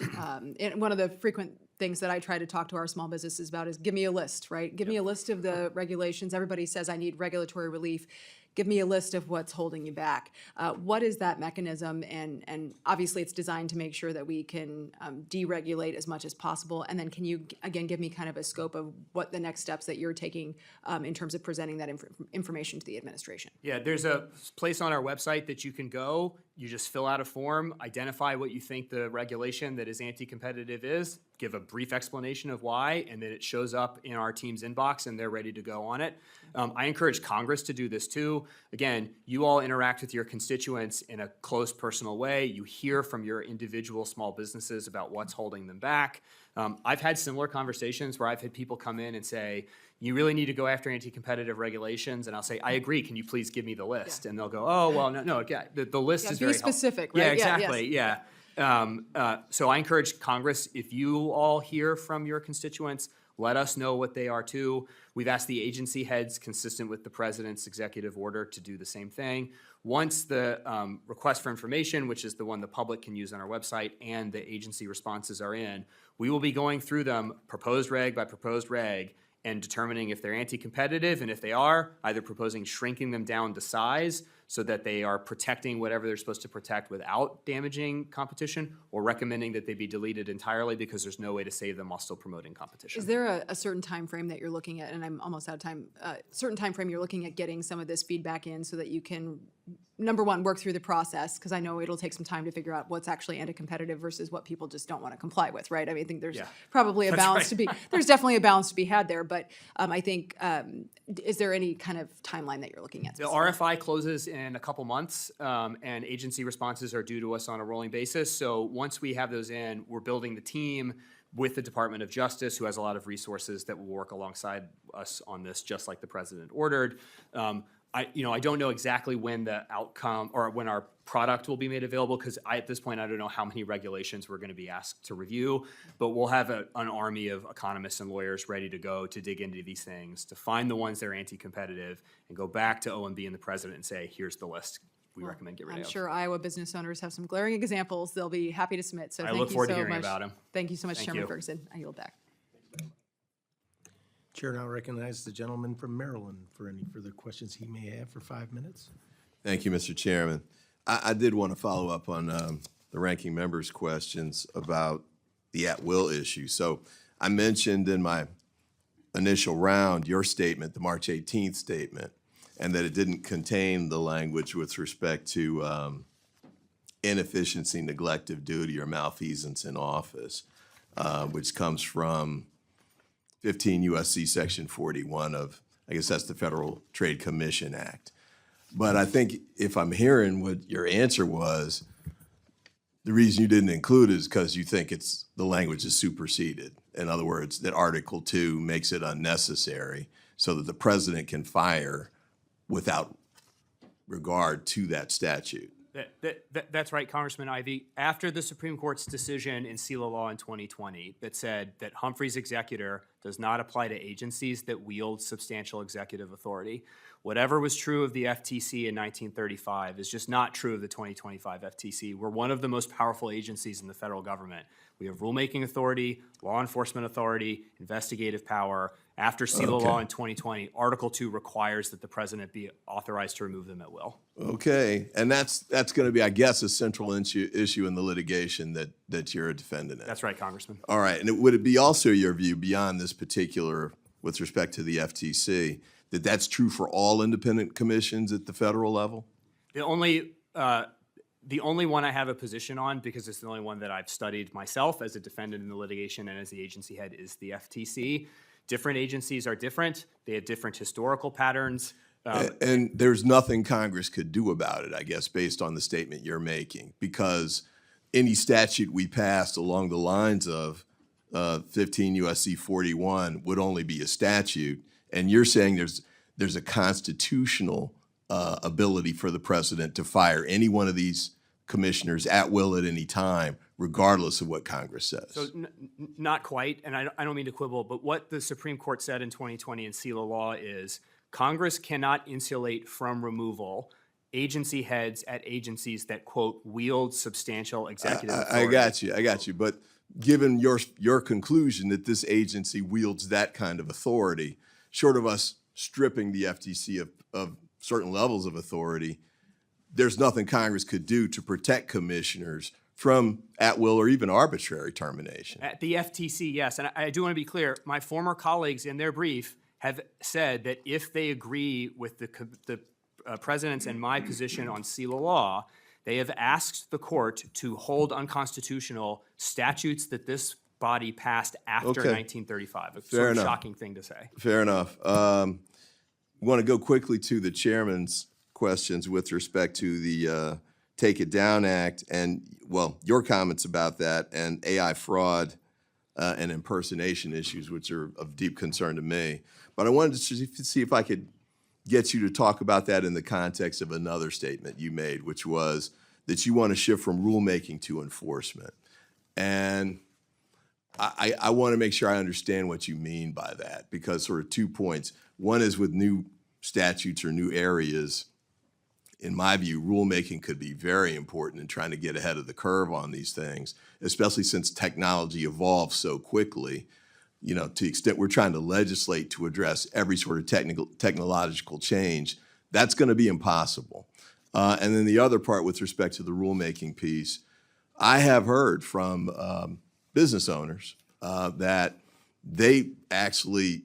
And one of the frequent things that I try to talk to our small businesses about is give me a list, right? Give me a list of the regulations. Everybody says I need regulatory relief. Give me a list of what's holding you back. What is that mechanism? And obviously it's designed to make sure that we can deregulate as much as possible. And then can you, again, give me kind of a scope of what the next steps that you're taking in terms of presenting that information to the administration? Yeah, there's a place on our website that you can go. You just fill out a form, identify what you think the regulation that is anti-competitive is, give a brief explanation of why, and then it shows up in our team's inbox and they're ready to go on it. I encourage Congress to do this too. Again, you all interact with your constituents in a close, personal way. You hear from your individual small businesses about what's holding them back. I've had similar conversations where I've had people come in and say, you really need to go after anti-competitive regulations. And I'll say, I agree. Can you please give me the list? And they'll go, oh, well, no, yeah, the list is very helpful. Be specific, right? Yeah, exactly, yeah. So I encourage Congress, if you all hear from your constituents, let us know what they are too. We've asked the agency heads, consistent with the president's executive order, to do the same thing. Once the request for information, which is the one the public can use on our website, and the agency responses are in, we will be going through them proposed reg by proposed reg and determining if they're anti-competitive, and if they are, either proposing shrinking them down to size so that they are protecting whatever they're supposed to protect without damaging competition, or recommending that they be deleted entirely because there's no way to save them while still promoting competition. Is there a certain time frame that you're looking at, and I'm almost out of time, certain time frame you're looking at getting some of this feedback in so that you can, number one, work through the process, because I know it'll take some time to figure out what's actually anti-competitive versus what people just don't want to comply with, right? I mean, I think there's probably a balance to be, there's definitely a balance to be had there, but I think, is there any kind of timeline that you're looking at? The RFI closes in a couple months, and agency responses are due to us on a rolling basis. So once we have those in, we're building the team with the Department of Justice, who has a lot of resources that will work alongside us on this, just like the president ordered. I don't know exactly when the outcome or when our product will be made available, because at this point I don't know how many regulations we're going to be asked to review, but we'll have an army of economists and lawyers ready to go to dig into these things, to find the ones that are anti-competitive, and go back to OMB and the president and say, here's the list we recommend get rid of. I'm sure Iowa business owners have some glaring examples they'll be happy to submit, so I thank you so much. look forward to hearing about them. Thank you so much, Thank Chairman you. Ferguson. I yield back. Chair now recognizes the gentleman from Maryland for any further questions he may have for 5 minutes. Thank you, Mr. Chairman. I did want to follow up on the ranking member's questions about the at-will issue. So I mentioned in my initial round your statement, the March 18th statement, and that it didn't contain the language with respect to inefficiency, neglect of duty, or malfeasance in office, which comes from 15 U.S.C. Section 41 of, I guess that's the Federal Trade Commission Act. But I think if I'm hearing what your answer was, the reason you didn't include it is because you think the language is superseded. In other words, that Article 2 makes it unnecessary so that the president can fire without regard to that statute. That's right, Congressman Ivey. After the Supreme Court's decision in SELA law in 2020 that said that Humphrey's executor does not apply to agencies that wield substantial executive authority, whatever was true of the FTC in 1935 is just not true of the 2025 FTC. We're one of the most powerful agencies in the federal government. We have rulemaking authority, law enforcement authority, investigative power. After SELA law in 2020, Article 2 requires that the president be authorized to remove them at will. Okay, and that's going to be, I guess, a central issue in the litigation that you're a defendant in. That's right, Congressman. All right, and would it be also your view beyond this particular, with respect to the FTC, that that's true for all independent commissions at the federal level? The only one I have a position on, because it's the only one that I've studied myself as a defendant in the litigation and as the agency head, is the FTC. Different agencies are different. They have different historical patterns. And there's nothing Congress could do about it, I guess, based on the statement you're making, because any statute we passed along the lines of 15 U.S.C. 41 would only be a statute, and you're saying there's a constitutional ability for the president to fire any one of these commissioners at will at any time, regardless of what Congress says. So not quite, and I don't mean to quibble, but what the Supreme Court said in 2020 in SELA law is Congress cannot insulate from removal agency heads at agencies that, quote, wield substantial executive authority. I got you. But given your conclusion that this agency wields that kind of authority, short of us stripping the FTC of certain levels of authority, there's nothing Congress could do to protect commissioners from at-will or even arbitrary termination. At the FTC, yes. And I do want to be clear. My former colleagues in their brief have said that if they agree with the president's and my position on SELA law, they have asked the court to hold unconstitutional statutes that this body passed after 1935. A sort of shocking thing to say. Fair enough. I want to go quickly to the chairman's questions with respect to the Take It Down Act and, well, your comments about that and AI fraud and impersonation issues, which are of deep concern to me. But I wanted to see if I could get you to talk about that in the context of another statement you made, which was that you want to shift from rulemaking to enforcement. And I want to make sure I understand what you mean by that, because sort of 2 points. One is with new statutes or new areas, in my view, rulemaking could be very important in trying to get ahead of the curve on these things, especially since technology evolves so quickly. You know, to the extent we're trying to legislate to address every sort of technological change, that's going to be impossible. And then the other part with respect to the rulemaking piece, I have heard from business owners that they actually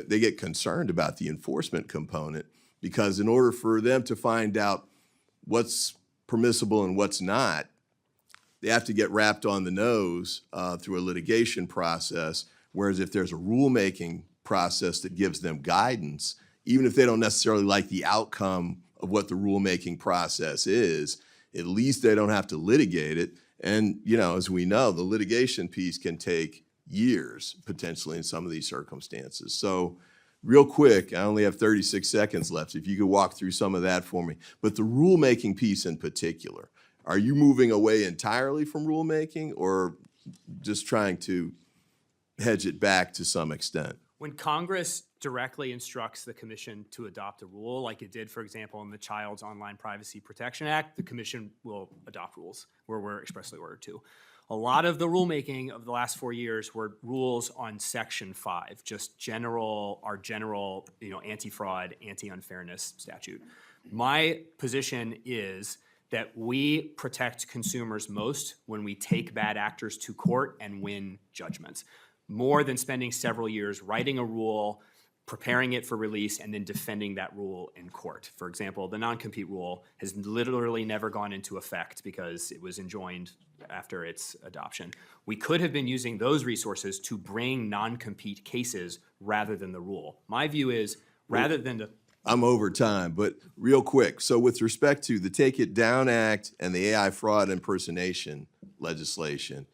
they get concerned about the enforcement component, because in order for them to find out what's permissible and what's not, they have to get wrapped on the nose through a litigation process. Whereas if there's a rulemaking process that gives them guidance, even if they don't necessarily like the outcome of what the rulemaking process is, at least they don't have to litigate it. And, you know, as we know, the litigation piece can take years, potentially, in some of these circumstances. So real quick, I only have 36 seconds left. If you could walk through some of that for me. But the rulemaking piece in particular, are you moving away entirely from rulemaking or just trying to hedge it back to some extent? When Congress directly instructs the commission to adopt a rule, like it did, for example, in the Child's Online Privacy Protection Act, the commission will adopt rules where we're expressly ordered to. A lot of the rulemaking of the last 4 years were rules on Section 5, just our general, anti-fraud, anti-unfairness statute. My position is that we protect consumers most when we take bad actors to court and win judgments, more than spending several years writing a rule, preparing it for release, and then defending that rule in court. For example, the non-compete rule has literally never gone into effect because it was enjoined after its adoption. We could have been using those resources to bring non-compete cases rather than the rule. My view is, rather than the... I'm over time, but real quick. So with respect to the Take It Down Act and the AI fraud impersonation legislation,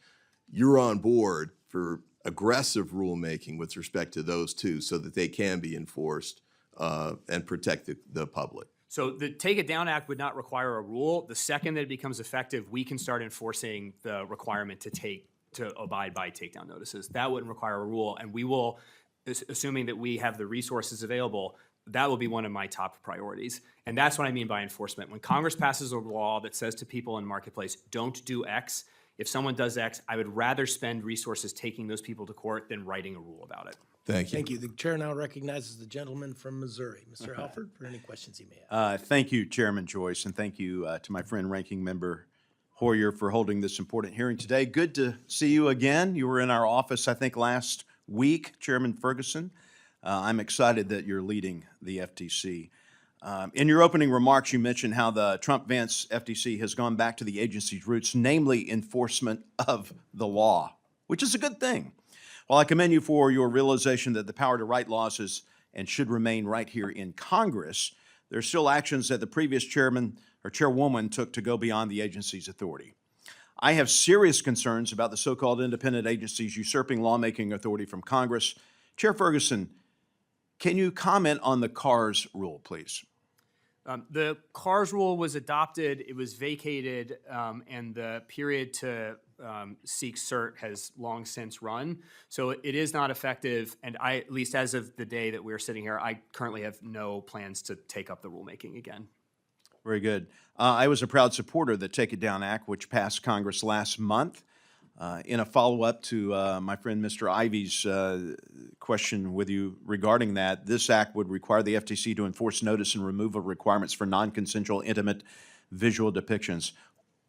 you're on board for aggressive rulemaking with respect to those two so that they can be enforced and protect the public. So the Take It Down Act would not require a rule. The second that it becomes effective, we can start enforcing the requirement to abide by takedown notices. That wouldn't require a rule, and we will, assuming that we have the resources available, that will be one of my top priorities. And that's what I mean by enforcement. When Congress passes a law that says to people in the marketplace, don't do X, if someone does X, I would rather spend resources taking those people to court than writing a rule about it. Thank you. Thank you. The chair now recognizes the gentleman from Missouri, Mr. Halford, for any questions he may have. Thank you, Chairman Joyce, and thank you to my friend Ranking Member Hoyer for holding this important hearing today. Good to see you again. You were in our office, I think, last week, Chairman Ferguson. I'm excited that you're leading the FTC. In your opening remarks, you mentioned how the Trump-Vance FTC has gone back to the agency's roots, namely enforcement of the law, which is a good thing. While I commend you for your realization that the power to write laws is and should remain right here in Congress, there are still actions that the previous chairman or chairwoman took to go beyond the agency's authority. I have serious concerns about the so-called independent agencies usurping lawmaking authority from Congress. Chair Ferguson, can you comment on the CARS rule, please? The CARS rule was adopted, it was vacated, and the period to seek cert has long since run. So it is not effective, and I, at least as of the day that we're sitting here, I currently have no plans to take up the rulemaking again. Very good. I was a proud supporter of the Take It Down Act, which passed Congress last month. In a follow-up to my friend Mr. Ivy's question with you regarding that, this act would require the FTC to enforce notice and removal requirements for non-consensual intimate visual depictions.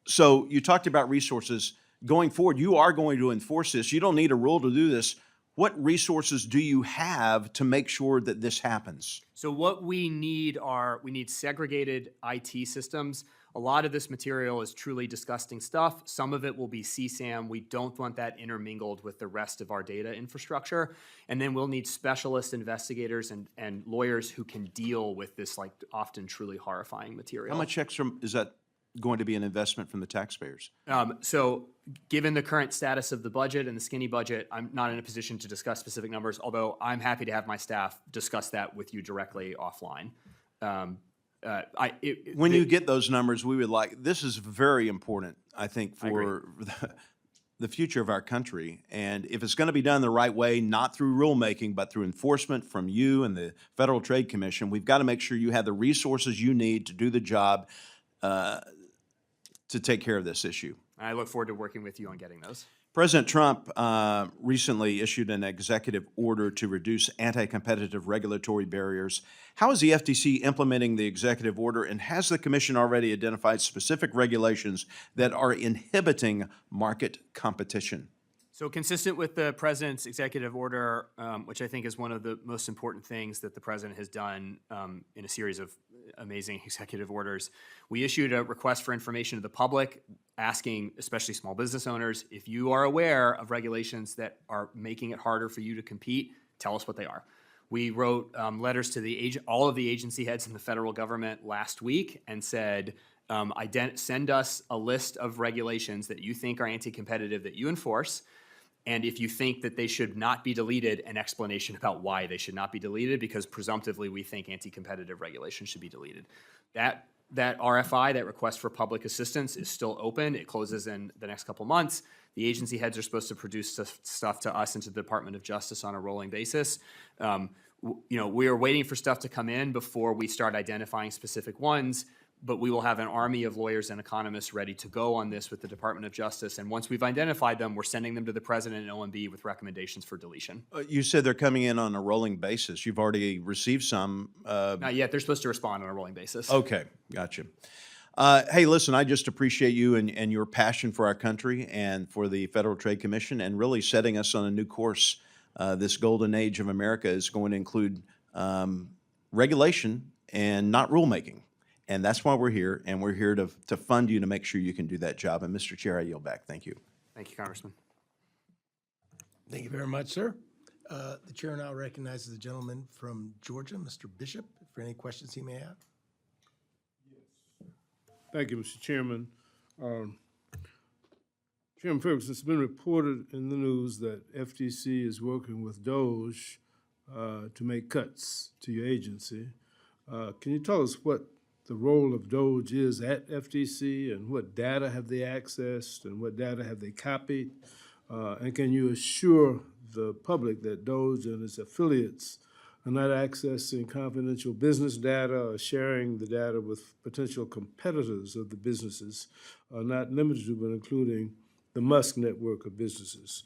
So you talked about resources. Going forward, you are going to enforce this. You don't need a rule to do this. What resources do you have to make sure that this happens? So what we need segregated IT systems. A lot of this material is truly disgusting stuff. Some of it will be CSAM. We don't want that intermingled with the rest of our data infrastructure. And then we'll need specialist investigators and lawyers who can deal with this like often truly horrifying material. How much extra is that going to be an investment from the taxpayers? So given the current status of the budget and the skinny budget, I'm not in a position to discuss specific numbers, although I'm happy to have my staff discuss that with you directly offline. When you get those numbers, we would like, this is very important, I think, for the future of our country. And if it's going to be done the right way, not through rulemaking, but through enforcement from you and the Federal Trade Commission, we've got to make sure you have the resources you need to do the job to take care of this issue. I look forward to working with you on getting those. President Trump recently issued an executive order to reduce anti-competitive regulatory barriers. How is the FTC implementing the executive order, and has the Commission already identified specific regulations that are inhibiting market competition? So consistent with the President's executive order, which I think is one of the most important things that the President has done in a series of amazing executive orders, we issued a request for information to the public, asking especially small business owners, if you are aware of regulations that are making it harder for you to compete, tell us what they are. We wrote letters to all of the agency heads in the federal government last week and said, send us a list of regulations that you think are anti-competitive that you enforce. And if you think that they should not be deleted, an explanation about why they should not be deleted, because presumptively we think anti-competitive regulation should be deleted. That RFI, that request for public assistance, is still open. It closes in the next couple months. The agency heads are supposed to produce stuff to us and to the Department of Justice on a rolling basis. We are waiting for stuff to come in before we start identifying specific ones, but we will have an army of lawyers and economists ready to go on this with the Department of Justice. And once we've identified them, we're sending them to the President and OMB with recommendations for deletion. You said they're coming in on a rolling basis. You've already received some. Not yet. They're supposed to respond on a rolling basis. Okay, gotcha. Hey, listen, I just appreciate you and your passion for our country and for the Federal Trade Commission, and really setting us on a new course. This golden age of America is going to include regulation and not rulemaking. And that's why we're here, and we're here to fund you to make sure you can do that job. And Mr. Chair, I yield back. Thank you. Thank you, Congressman. Thank you very much, sir. The chair now recognizes the gentleman from Georgia, Mr. Bishop, for any questions he may have. Thank you, Mr. Chairman. Chairman Ferguson, it's been reported in the news that FTC is working with doers to make cuts to your agency. Can you tell us what the role of DOGE is at FTC, and what data have they accessed, and what data have they copied? And can you assure the public that DOGE and its affiliates are not accessing confidential business data or sharing the data with potential competitors of the businesses, not limited to, but including the Musk network of businesses?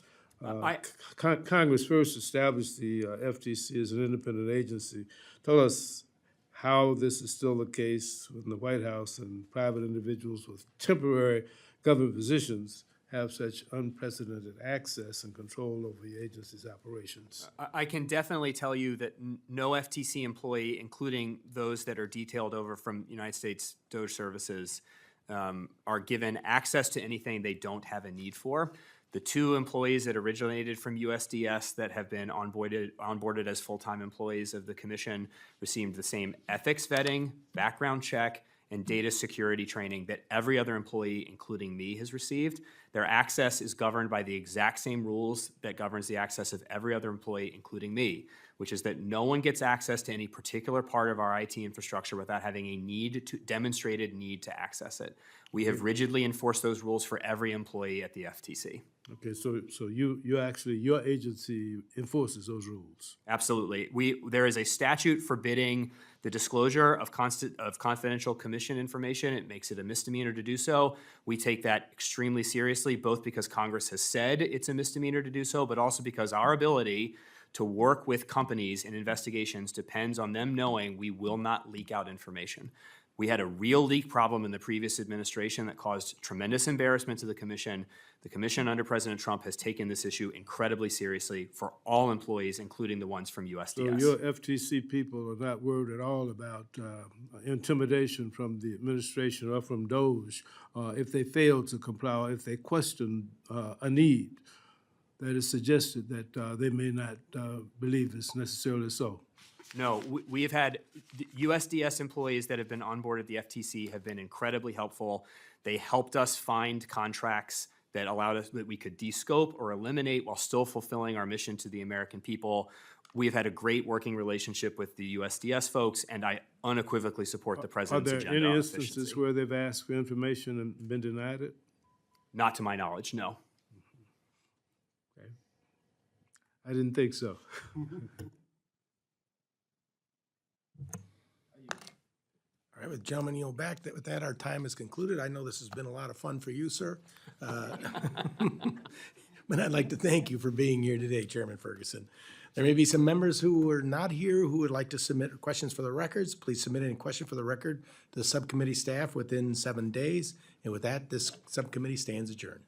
Congress first established the FTC as an independent agency. Tell us how this is still the case in the White House and private individuals with temporary government positions have such unprecedented access and control over the agency's operations. I can definitely tell you that no FTC employee, including those that are detailed over from United States DOGE services, are given access to anything they don't have a need for. The 2 employees that originated from USDS that have been onboarded as full-time employees of the commission received the same ethics vetting, background check, and data security training that every other employee, including me, has received. Their access is governed by the exact same rules that governs the access of every other employee, including me, which is that no one gets access to any particular part of our IT infrastructure without having a demonstrated need to access it. We have rigidly enforced those rules for every employee at the FTC. Okay, so you actually, your agency enforces those rules? Absolutely. There is a statute forbidding the disclosure of confidential commission information. It makes it a misdemeanor to do so. We take that extremely seriously, both because Congress has said it's a misdemeanor to do so, but also because our ability to work with companies in investigations depends on them knowing we will not leak out information. We had a real leak problem in the previous administration that caused tremendous embarrassment to the commission. The commission under President Trump has taken this issue incredibly seriously for all employees, including the ones from USDS. So your FTC people are not worried at all about intimidation from the administration or from DOGE if they fail to comply, or if they question a need that is suggested that they may not believe is necessarily so? No, we have had USDS employees that have been onboarded at the FTC have been incredibly helpful. They helped us find contracts that allowed us, that we could descope or eliminate while still fulfilling our mission to the American people. We've had a great working relationship with the USDS folks, and I unequivocally support the president's agenda on Are there any efficiency. instances where they've asked for information and been denied it? Not to my knowledge, no. Okay. I didn't think so. All right, with gentlemen yield back, with that, our time is concluded. I know this has been a lot of fun for you, sir. But I'd like to thank you for being here today, Chairman Ferguson. There may be some members who are not here who would like to submit questions for the records. Please submit any question for the record to the subcommittee staff within 7 days. And with that, this subcommittee stands adjourned.